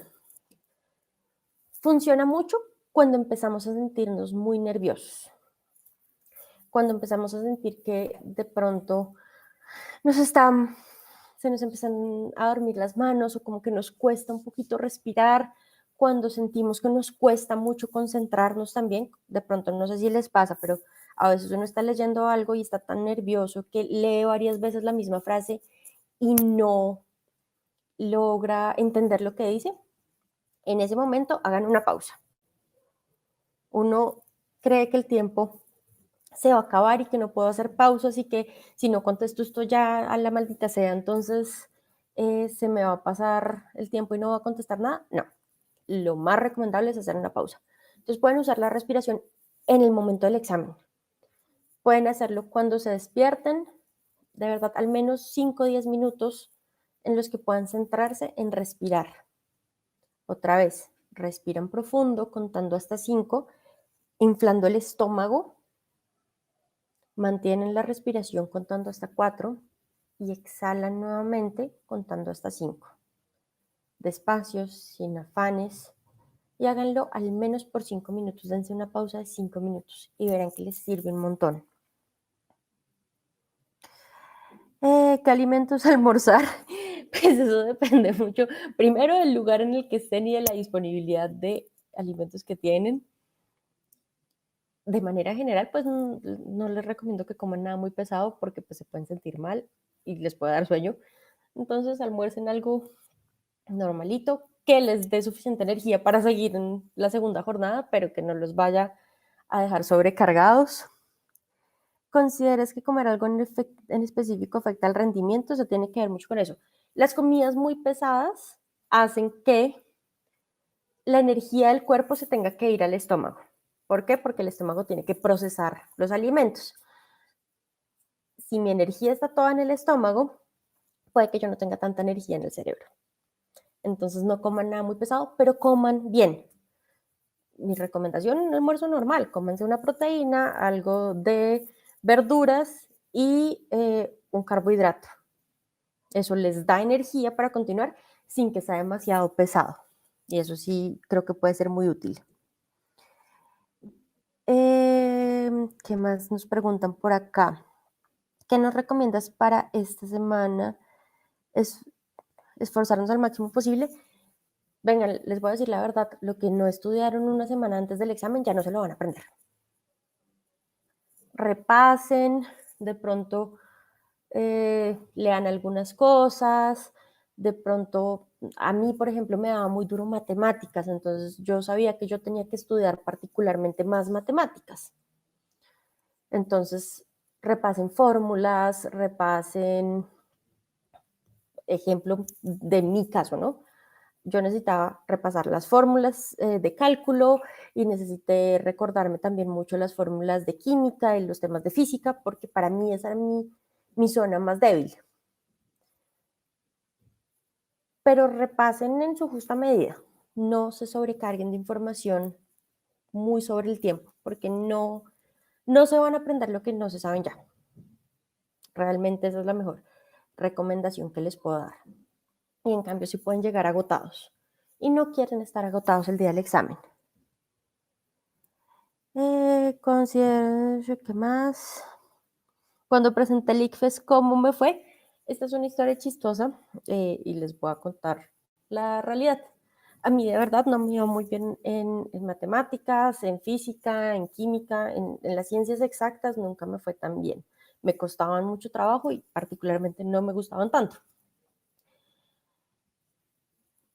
Speaker 1: Funciona mucho cuando empezamos a sentirnos muy nerviosos, cuando empezamos a sentir que de pronto nos están, se nos empiezan a dormir las manos o como que nos cuesta un poquito respirar, cuando sentimos que nos cuesta mucho concentrarnos también, de pronto no sé si les pasa, pero a veces uno está leyendo algo y está tan nervioso que lee varias veces la misma frase y no logra entender lo que dice. En ese momento hagan una pausa. Uno cree que el tiempo se va a acabar y que no puedo hacer pausas y que si no contesto esto ya a la maldita sea, entonces se me va a pasar el tiempo y no va a contestar nada. No, lo más recomendable es hacer una pausa. Entonces pueden usar la respiración en el momento del examen. Pueden hacerlo cuando se despierten, de verdad, al menos 5 o 10 minutos en los que puedan centrarse en respirar. Otra vez, respiran profundo, contando hasta 5, inflando el estómago, mantienen la respiración contando hasta 4 y exhalan nuevamente contando hasta 5. Despacios, sin afanes, y háganlo al menos por 5 minutos. Dense una pausa de 5 minutos y verán que les sirve un montón. ¿Qué alimentos almorzar? Pues eso depende mucho, primero del lugar en el que estén y de la disponibilidad de alimentos que tienen. De manera general, pues no les recomiendo que coman nada muy pesado porque pues se pueden sentir mal y les puede dar sueño. Entonces almuercen algo normalito que les dé suficiente energía para seguir en la segunda jornada, pero que no los vaya a dejar sobrecargados. ¿Consideras que comer algo en específico afecta el rendimiento? Eso tiene que ver mucho con eso. Las comidas muy pesadas hacen que la energía del cuerpo se tenga que ir al estómago. ¿Por qué? Porque el estómago tiene que procesar los alimentos. Si mi energía está toda en el estómago, puede que yo no tenga tanta energía en el cerebro. Entonces no coman nada muy pesado, pero coman bien. Mi recomendación, un almuerzo normal, cómanse una proteína, algo de verduras y un carbohidrato. Eso les da energía para continuar sin que sea demasiado pesado. Y eso sí creo que puede ser muy útil. ¿Qué más nos preguntan por acá? ¿Qué nos recomiendas para esta semana? Es esforzarnos al máximo posible. Vengan, les voy a decir la verdad, lo que no estudiaron una semana antes del examen ya no se lo van a aprender. Repasen, de pronto lean algunas cosas, de pronto a mí, por ejemplo, me daba muy duro matemáticas, entonces yo sabía que yo tenía que estudiar particularmente más matemáticas. Entonces, repasen fórmulas, repasen, ejemplo de mi caso, ¿no? Yo necesitaba repasar las fórmulas de cálculo y necesité recordarme también mucho las fórmulas de química y los temas de física, porque para mí esa era mi zona más débil. Pero repasen en su justa medida, no se sobrecarguen de información muy sobre el tiempo, porque no se van a aprender lo que no se saben ya. Realmente esa es la mejor recomendación que les puedo dar. Y en cambio, si pueden llegar agotados y no quieren estar agotados el día del examen. Considero que más. Cuando presenté el ICFES, ¿cómo me fue? Esta es una historia chistosa y les voy a contar la realidad. A mí de verdad no me iba muy bien en matemáticas, en física, en química, en las ciencias exactas nunca me fue tan bien. Me costaban mucho trabajo y particularmente no me gustaban tanto.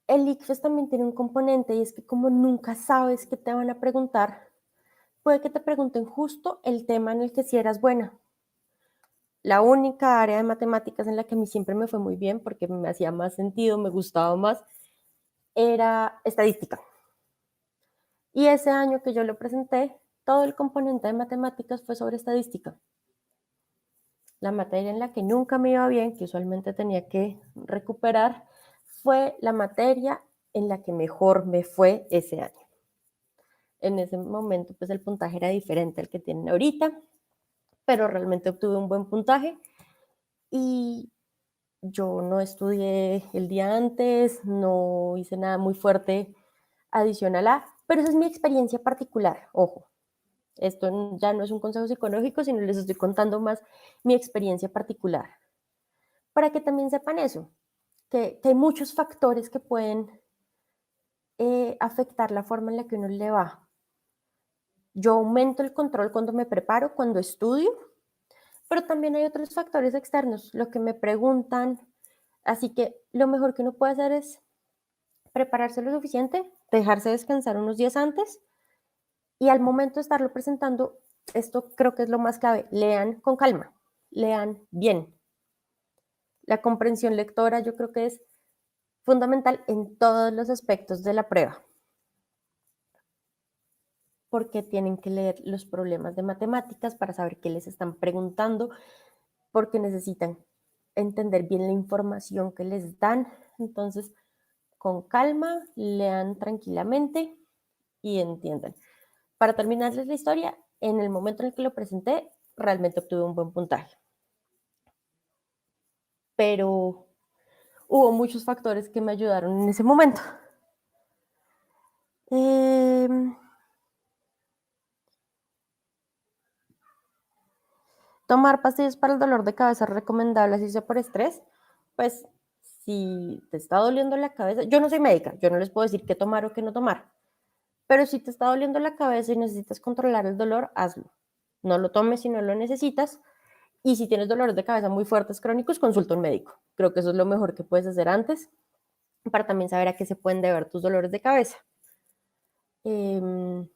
Speaker 1: El ICFES también tiene un componente y es que como nunca sabes qué te van a preguntar, puede que te pregunten justo el tema en el que sí eras buena. La única área de matemáticas en la que a mí siempre me fue muy bien, porque me hacía más sentido, me gustaba más, era estadística. Y ese año que yo lo presenté, todo el componente de matemáticas fue sobre estadística. La materia en la que nunca me iba bien, que usualmente tenía que recuperar, fue la materia en la que mejor me fue ese año. En ese momento, pues el puntaje era diferente al que tienen ahorita, pero realmente obtuve un buen puntaje y yo no estudié el día antes, no hice nada muy fuerte adicional a, pero esa es mi experiencia particular, ojo. Esto ya no es un consejo psicológico, sino les estoy contando más mi experiencia particular. Para que también sepan eso, que hay muchos factores que pueden afectar la forma en la que uno le va. Yo aumento el control cuando me preparo, cuando estudio, pero también hay otros factores externos, lo que me preguntan. Así que lo mejor que uno puede hacer es prepararse lo suficiente, dejarse descansar unos días antes Y al momento de estarlo presentando, esto creo que es lo más clave, lean con calma, lean bien. La comprensión lectora yo creo que es fundamental en todos los aspectos de la prueba, porque tienen que leer los problemas de matemáticas para saber qué les están preguntando, porque necesitan entender bien la información que les dan. Entonces, con calma, lean tranquilamente y entiendan. Para terminarles la historia, en el momento en el que lo presenté, realmente obtuve un buen puntaje, pero hubo muchos factores que me ayudaron en ese momento. Eh, Tomar pastillas para el dolor de cabeza es recomendable, así sea por estrés. Pues si te está doliendo la cabeza, yo no soy médica, yo no les puedo decir qué tomar o qué no tomar, pero si te está doliendo la cabeza y necesitas controlar el dolor, hazlo. No lo tomes si no lo necesitas. Y si tienes dolores de cabeza muy fuertes crónicos, consulta a un médico. Creo que eso es lo mejor que puedes hacer antes para también saber a qué se pueden deber tus dolores de cabeza. Eh,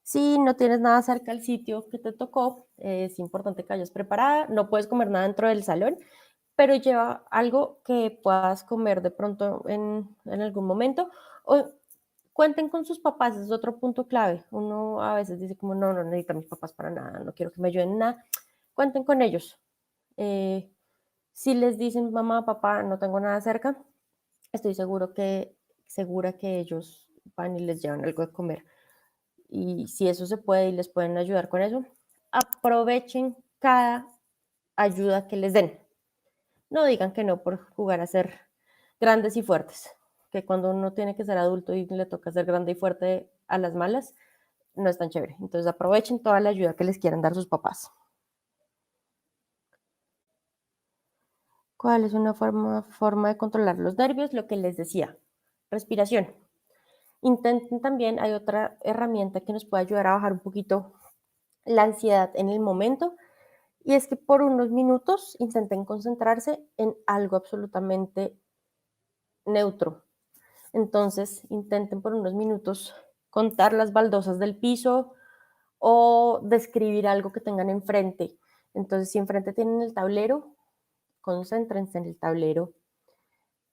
Speaker 1: Si no tienes nada cerca del sitio que te tocó, es importante que vayas preparada. No puedes comer nada dentro del salón, pero lleva algo que puedas comer de pronto en algún momento. O cuenten con sus papás, es otro punto clave. Uno a veces dice como, no, no necesito a mis papás para nada, no quiero que me ayuden en nada. Cuenten con ellos. Eh, si les dicen, mamá, papá, no tengo nada cerca, estoy segura que ellos van y les llevan algo de comer. Y si eso se puede y les pueden ayudar con eso, aprovechen cada ayuda que les den. No digan que no por jugar a ser grandes y fuertes, que cuando uno tiene que ser adulto y le toca ser grande y fuerte a las malas, no es tan chévere. Entonces aprovechen toda la ayuda que les quieran dar sus papás. ¿Cuál es una forma de controlar los nervios? Lo que les decía, respiración. Intenten también, hay otra herramienta que nos puede ayudar a bajar un poquito la ansiedad en el momento, y es que por unos minutos intenten concentrarse en algo absolutamente neutro. Entonces intenten por unos minutos contar las baldosas del piso o describir algo que tengan enfrente. Entonces, si enfrente tienen el tablero, concéntrense en el tablero.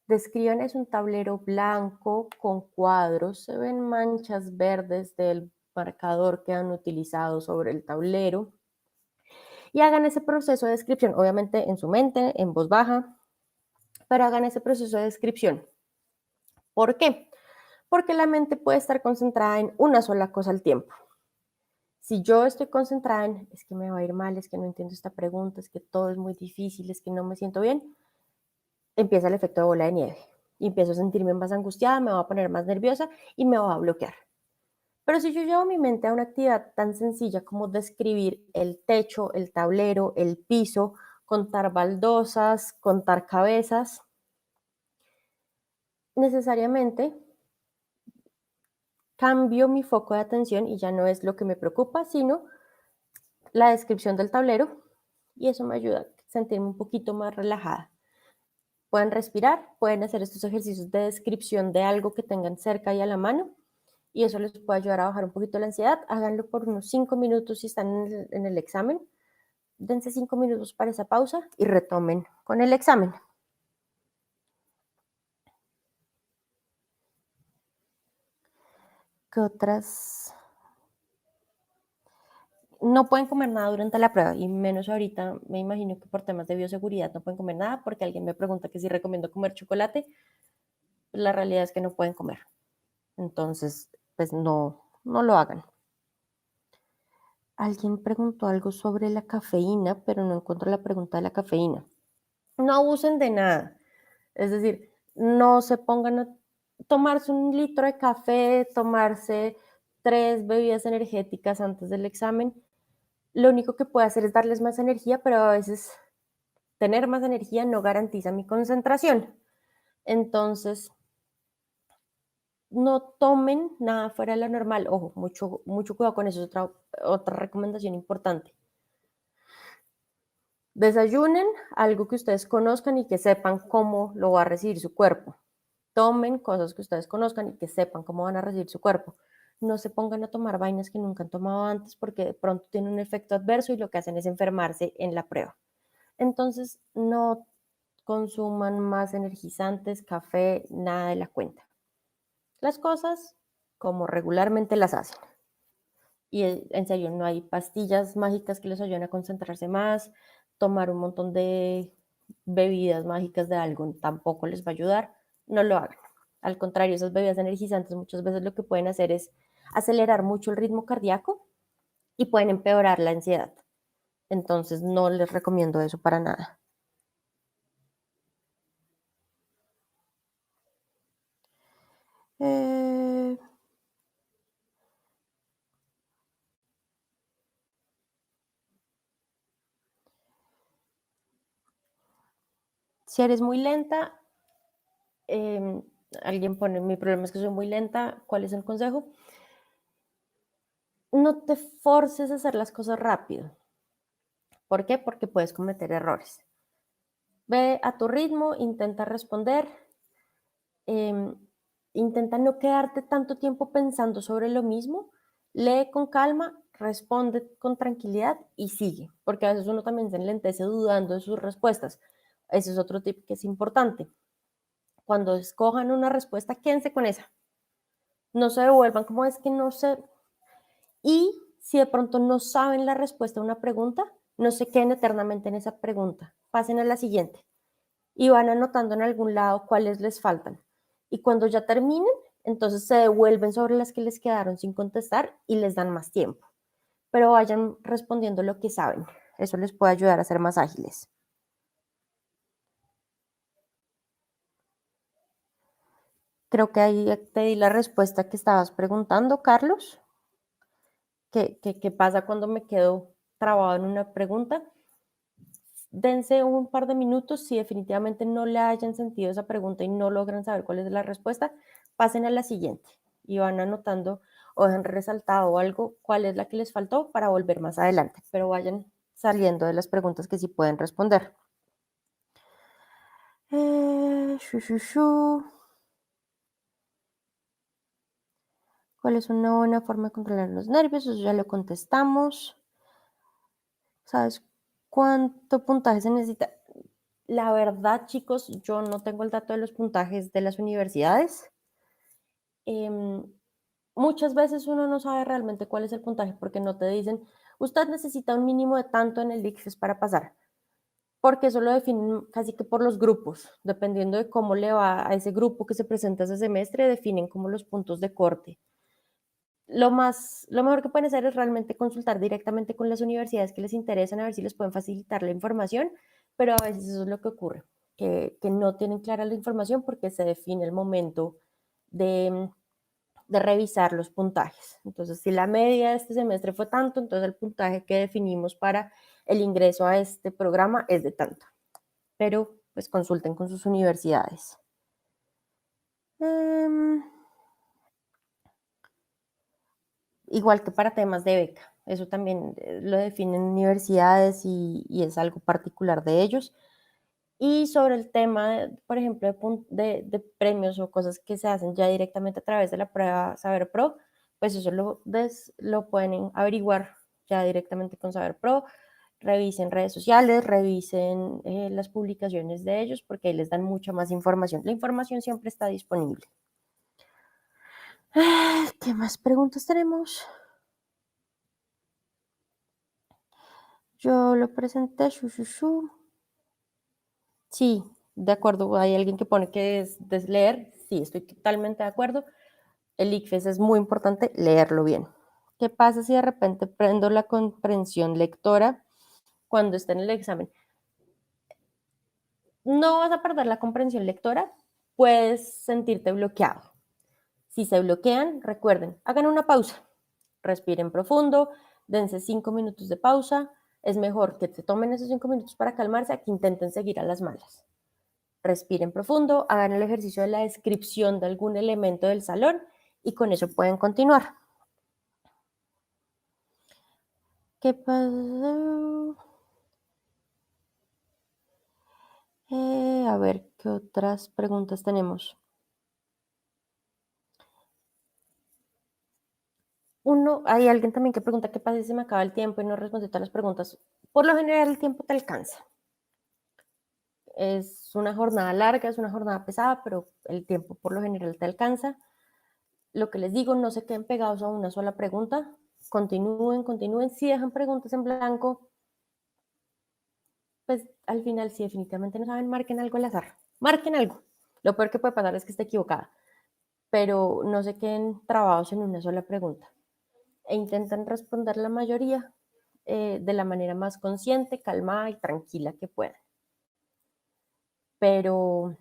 Speaker 1: Describan, es un tablero blanco con cuadros, se ven manchas verdes del marcador que han utilizado sobre el tablero y hagan ese proceso de descripción, obviamente en su mente, en voz baja, pero hagan ese proceso de descripción. ¿Por qué? Porque la mente puede estar concentrada en una sola cosa al tiempo. Si yo estoy concentrada en, es que me va a ir mal, es que no entiendo esta pregunta, es que todo es muy difícil, es que no me siento bien, empieza el efecto de bola de nieve y empiezo a sentirme más angustiada, me voy a poner más nerviosa y me va a bloquear. Pero si yo llevo mi mente a una actividad tan sencilla como describir el techo, el tablero, el piso, contar baldosas, contar cabezas, necesariamente cambio mi foco de atención y ya no es lo que me preocupa, sino la descripción del tablero, y eso me ayuda a sentirme un poquito más relajada. Pueden respirar, pueden hacer estos ejercicios de descripción de algo que tengan cerca y a la mano, y eso les puede ayudar a bajar un poquito la ansiedad. Háganlo por unos 5 minutos si están en el examen. Dense 5 minutos para esa pausa y retomen con el examen. ¿Qué otras? No pueden comer nada durante la prueba y menos ahorita, me imagino que por temas de bioseguridad no pueden comer nada porque alguien me pregunta que si recomiendo comer chocolate. La realidad es que no pueden comer. Entonces, pues no lo hagan. Alguien preguntó algo sobre la cafeína, pero no encuentro la pregunta de la cafeína. No abusen de nada. Es decir, no se pongan a tomarse un litro de café, tomarse 3 bebidas energéticas antes del examen. Lo único que puede hacer es darles más energía, pero a veces tener más energía no garantiza mi concentración. Entonces, no tomen nada fuera de lo normal. Ojo, mucho cuidado con eso, es otra recomendación importante. Desayunen algo que ustedes conozcan y que sepan cómo lo va a recibir su cuerpo. Tomen cosas que ustedes conozcan y que sepan cómo van a recibir su cuerpo. No se pongan a tomar vainas que nunca han tomado antes porque de pronto tiene un efecto adverso y lo que hacen es enfermarse en la prueba. Entonces, no consuman más energizantes, café, nada de la cuenta. Las cosas como regularmente las hacen. Y en serio, no hay pastillas mágicas que les ayuden a concentrarse más, tomar un montón de bebidas mágicas de algo tampoco les va a ayudar, no lo hagan. Al contrario, esas bebidas energizantes muchas veces lo que pueden hacer es acelerar mucho el ritmo cardíaco y pueden empeorar la ansiedad. Entonces, no les recomiendo eso para nada. Eh, si eres muy lenta, eh, alguien pone, mi problema es que soy muy lenta, ¿cuál es el consejo? No te forces a hacer las cosas rápido. ¿Por qué? Porque puedes cometer errores. Ve a tu ritmo, intenta responder, em, intenta no quedarte tanto tiempo pensando sobre lo mismo, lee con calma, responde con tranquilidad y sigue, porque a veces uno también se enlentece dudando de sus respuestas. Ese es otro tip que es importante. Cuando escojan una respuesta, quédense con esa. No se devuelvan como es que no sé. Y si de pronto no saben la respuesta a una pregunta, no se queden eternamente en esa pregunta. Pasen a la siguiente y van anotando en algún lado cuáles les faltan. Y cuando ya terminen, entonces se devuelven sobre las que les quedaron sin contestar y les dan más tiempo. Pero vayan respondiendo lo que saben. Eso les puede ayudar a ser más ágiles. Creo que ahí te di la respuesta que estabas preguntando, Carlos. ¿Qué pasa cuando me quedo trabado en una pregunta? Dense un par de minutos, si definitivamente no le hayan sentido esa pregunta y no logran saber cuál es la respuesta, pasen a la siguiente y van anotando o dejan resaltado algo, cuál es la que les faltó para volver más adelante, pero vayan saliendo de las preguntas que sí pueden responder. Shu, shu, shu. ¿Cuál es una buena forma de controlar los nervios? Eso ya lo contestamos. ¿Sabes cuánto puntaje se necesita? La verdad, chicos, yo no tengo el dato de los puntajes de las universidades. Em, Muchas veces uno no sabe realmente cuál es el puntaje porque no te dicen, usted necesita un mínimo de tanto en el ICFES para pasar, porque eso lo definen casi que por los grupos, dependiendo de cómo le va a ese grupo que se presenta ese semestre, definen como los puntos de corte. Lo mejor que pueden hacer es realmente consultar directamente con las universidades que les interesan a ver si les pueden facilitar la información, pero a veces eso es lo que ocurre, que no tienen clara la información porque se define el momento de, de revisar los puntajes. Entonces, si la media de este semestre fue tanto, entonces el puntaje que definimos para el ingreso a este programa es de tanto. Pero pues consulten con sus universidades. Um, Igual que para temas de beca. Eso también lo definen universidades y es algo particular de ellos. Y sobre el tema, por ejemplo, de premios o cosas que se hacen ya directamente a través de la prueba Saber Pro, pues eso lo pueden averiguar ya directamente con Saber Pro. Revisen redes sociales, revisen las publicaciones de ellos porque ahí les dan mucha más información. La información siempre está disponible. ¿Qué más preguntas tenemos? Yo lo presenté, shu, shu, shu. Sí, de acuerdo. Hay alguien que pone que es leer. Sí, estoy totalmente de acuerdo. El ICFES es muy importante leerlo bien. ¿Qué pasa si de repente prendo la comprensión lectora cuando esté en el examen? No vas a perder la comprensión lectora, puedes sentirte bloqueado. Si se bloquean, recuerden, hagan una pausa, respiren profundo, dense 5 minutos de pausa. Es mejor que se tomen esos 5 minutos para calmarse a que intenten seguir a las malas. Respiren profundo, hagan el ejercicio de la descripción de algún elemento del salón y con eso pueden continuar. ¿Qué pasó? A ver, ¿qué otras preguntas tenemos? Hay alguien también que pregunta qué pasa si se me acaba el tiempo y no respondí todas las preguntas. Por lo general, el tiempo te alcanza. Es una jornada larga, es una jornada pesada, pero el tiempo por lo general te alcanza. Lo que les digo, no se queden pegados a una sola pregunta. Continúen, continúen. Si dejan preguntas en blanco, pues al final, si definitivamente no saben, marquen algo al azar. Marquen algo. Lo peor que puede pasar es que esté equivocada, pero no se queden trabados en una sola pregunta. E intenten responder la mayoría de la manera más consciente, calmada y tranquila que puedan. Pero,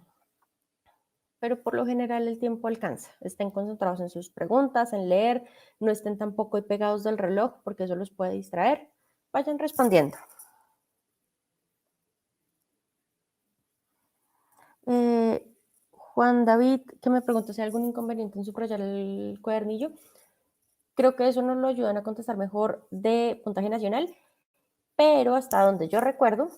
Speaker 1: pero por lo general el tiempo alcanza. Estén concentrados en sus preguntas, en leer, no estén tampoco ahí pegados del reloj porque eso los puede distraer. Vayan respondiendo. Eh, Juan David, que me pregunta si hay algún inconveniente en subrayar el cuadernillo. Creo que eso nos lo ayudan a contestar mejor de puntaje nacional, pero hasta donde yo recuerdo,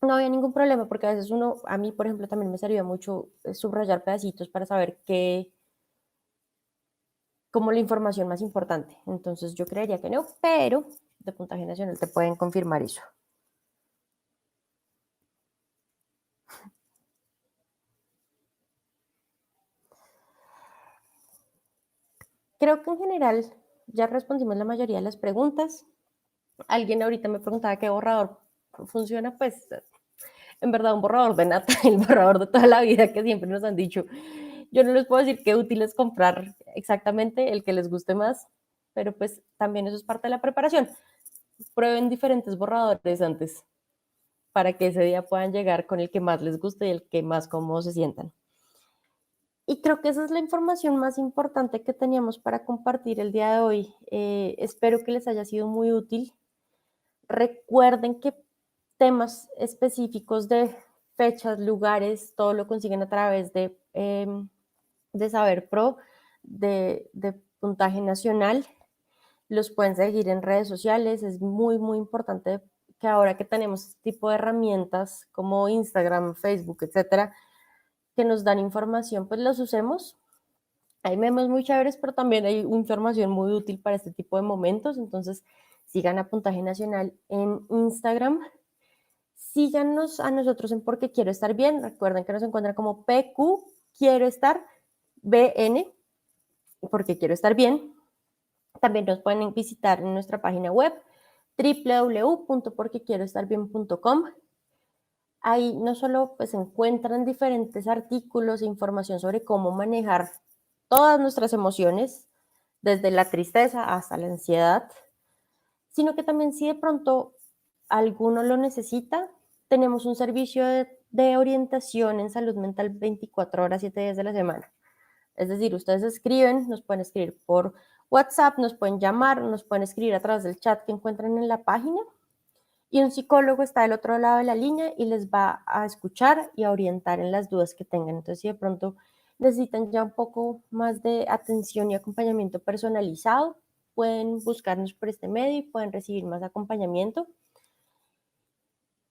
Speaker 1: no había ningún problema, porque a veces a mí, por ejemplo, también me servía mucho subrayar pedacitos para saber qué, como la información más importante. Entonces yo creería que no, pero de puntaje nacional te pueden confirmar eso. Creo que en general ya respondimos la mayoría de las preguntas. Alguien ahorita me preguntaba qué borrador funciona, pues en verdad un borrador de nata, el borrador de toda la vida que siempre nos han dicho. Yo no les puedo decir qué útil es comprar exactamente el que les guste más, pero pues también eso es parte de la preparación. Prueben diferentes borradores antes para que ese día puedan llegar con el que más les guste y el que más cómodos se sientan. Y creo que esa es la información más importante que teníamos para compartir el día de hoy. Espero que les haya sido muy útil. Recuerden que temas específicos de fechas, lugares, todo lo consiguen a través de Saber Pro, de Puntaje Nacional. Los pueden seguir en redes sociales. Es muy, muy importante que ahora que tenemos este tipo de herramientas como Instagram, Facebook, etcétera, que nos dan información, pues los usemos. Hay memes muy chéveres, pero también hay información muy útil para este tipo de momentos. Entonces, sigan a Puntaje Nacional en Instagram. Síganos a nosotros en Porque Quiero Estar Bien. Recuerden que nos encuentran como PQ Quiero Estar BN, Porque Quiero Estar Bien. También nos pueden visitar en nuestra página web www.porquequieroestarbien.com. Ahí no solo pues encuentran diferentes artículos e información sobre cómo manejar todas nuestras emociones, desde la tristeza hasta la ansiedad, sino que también si de pronto alguno lo necesita, tenemos un servicio de orientación en salud mental 24 horas, 7 días de la semana. Es decir, ustedes escriben, nos pueden escribir por WhatsApp, nos pueden llamar, nos pueden escribir a través del chat que encuentran en la página y un psicólogo está del otro lado de la línea y les va a escuchar y a orientar en las dudas que tengan. Entonces, si de pronto necesitan ya un poco más de atención y acompañamiento personalizado, pueden buscarnos por este medio y pueden recibir más acompañamiento.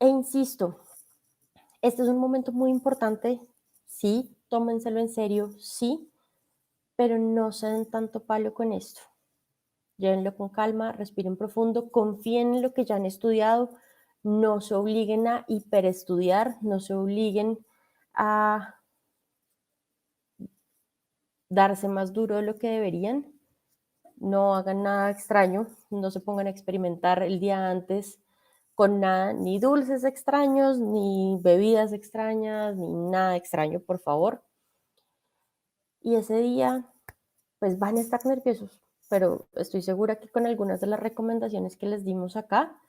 Speaker 1: E insisto, este es un momento muy importante, sí, tómenselo en serio, sí, pero no se den tanto palo con esto. Llévenlo con calma, respiren profundo, confíen en lo que ya han estudiado, no se obliguen a hiperestudiar, no se obliguen a darse más duro de lo que deberían, no hagan nada extraño, no se pongan a experimentar el día antes con nada, ni dulces extraños, ni bebidas extrañas, ni nada extraño, por favor. Y ese día, pues van a estar nerviosos, pero estoy segura que con algunas de las recomendaciones que les dimos acá,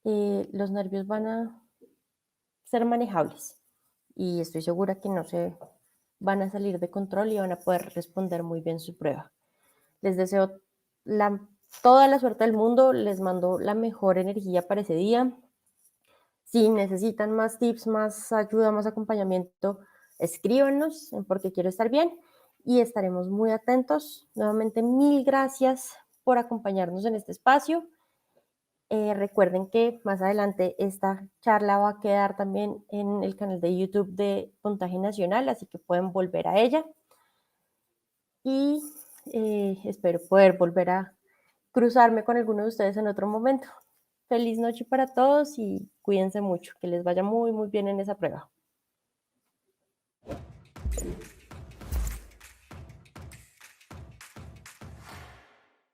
Speaker 1: los nervios van a ser manejables y estoy segura que no se van a salir de control y van a poder responder muy bien su prueba. Les deseo la, toda la suerte del mundo, les mando la mejor energía para ese día. Si necesitan más tips, más ayuda, más acompañamiento, escríbanos en Porque Quiero Estar Bien y estaremos muy atentos. Nuevamente, mil gracias por acompañarnos en este espacio. Recuerden que más adelante esta charla va a quedar también en el canal de YouTube de Puntaje Nacional, así que pueden volver a ella. Y Espero poder volver a cruzarme con alguno de ustedes en otro momento. Feliz noche para todos y cuídense mucho, que les vaya muy, muy bien en esa prueba.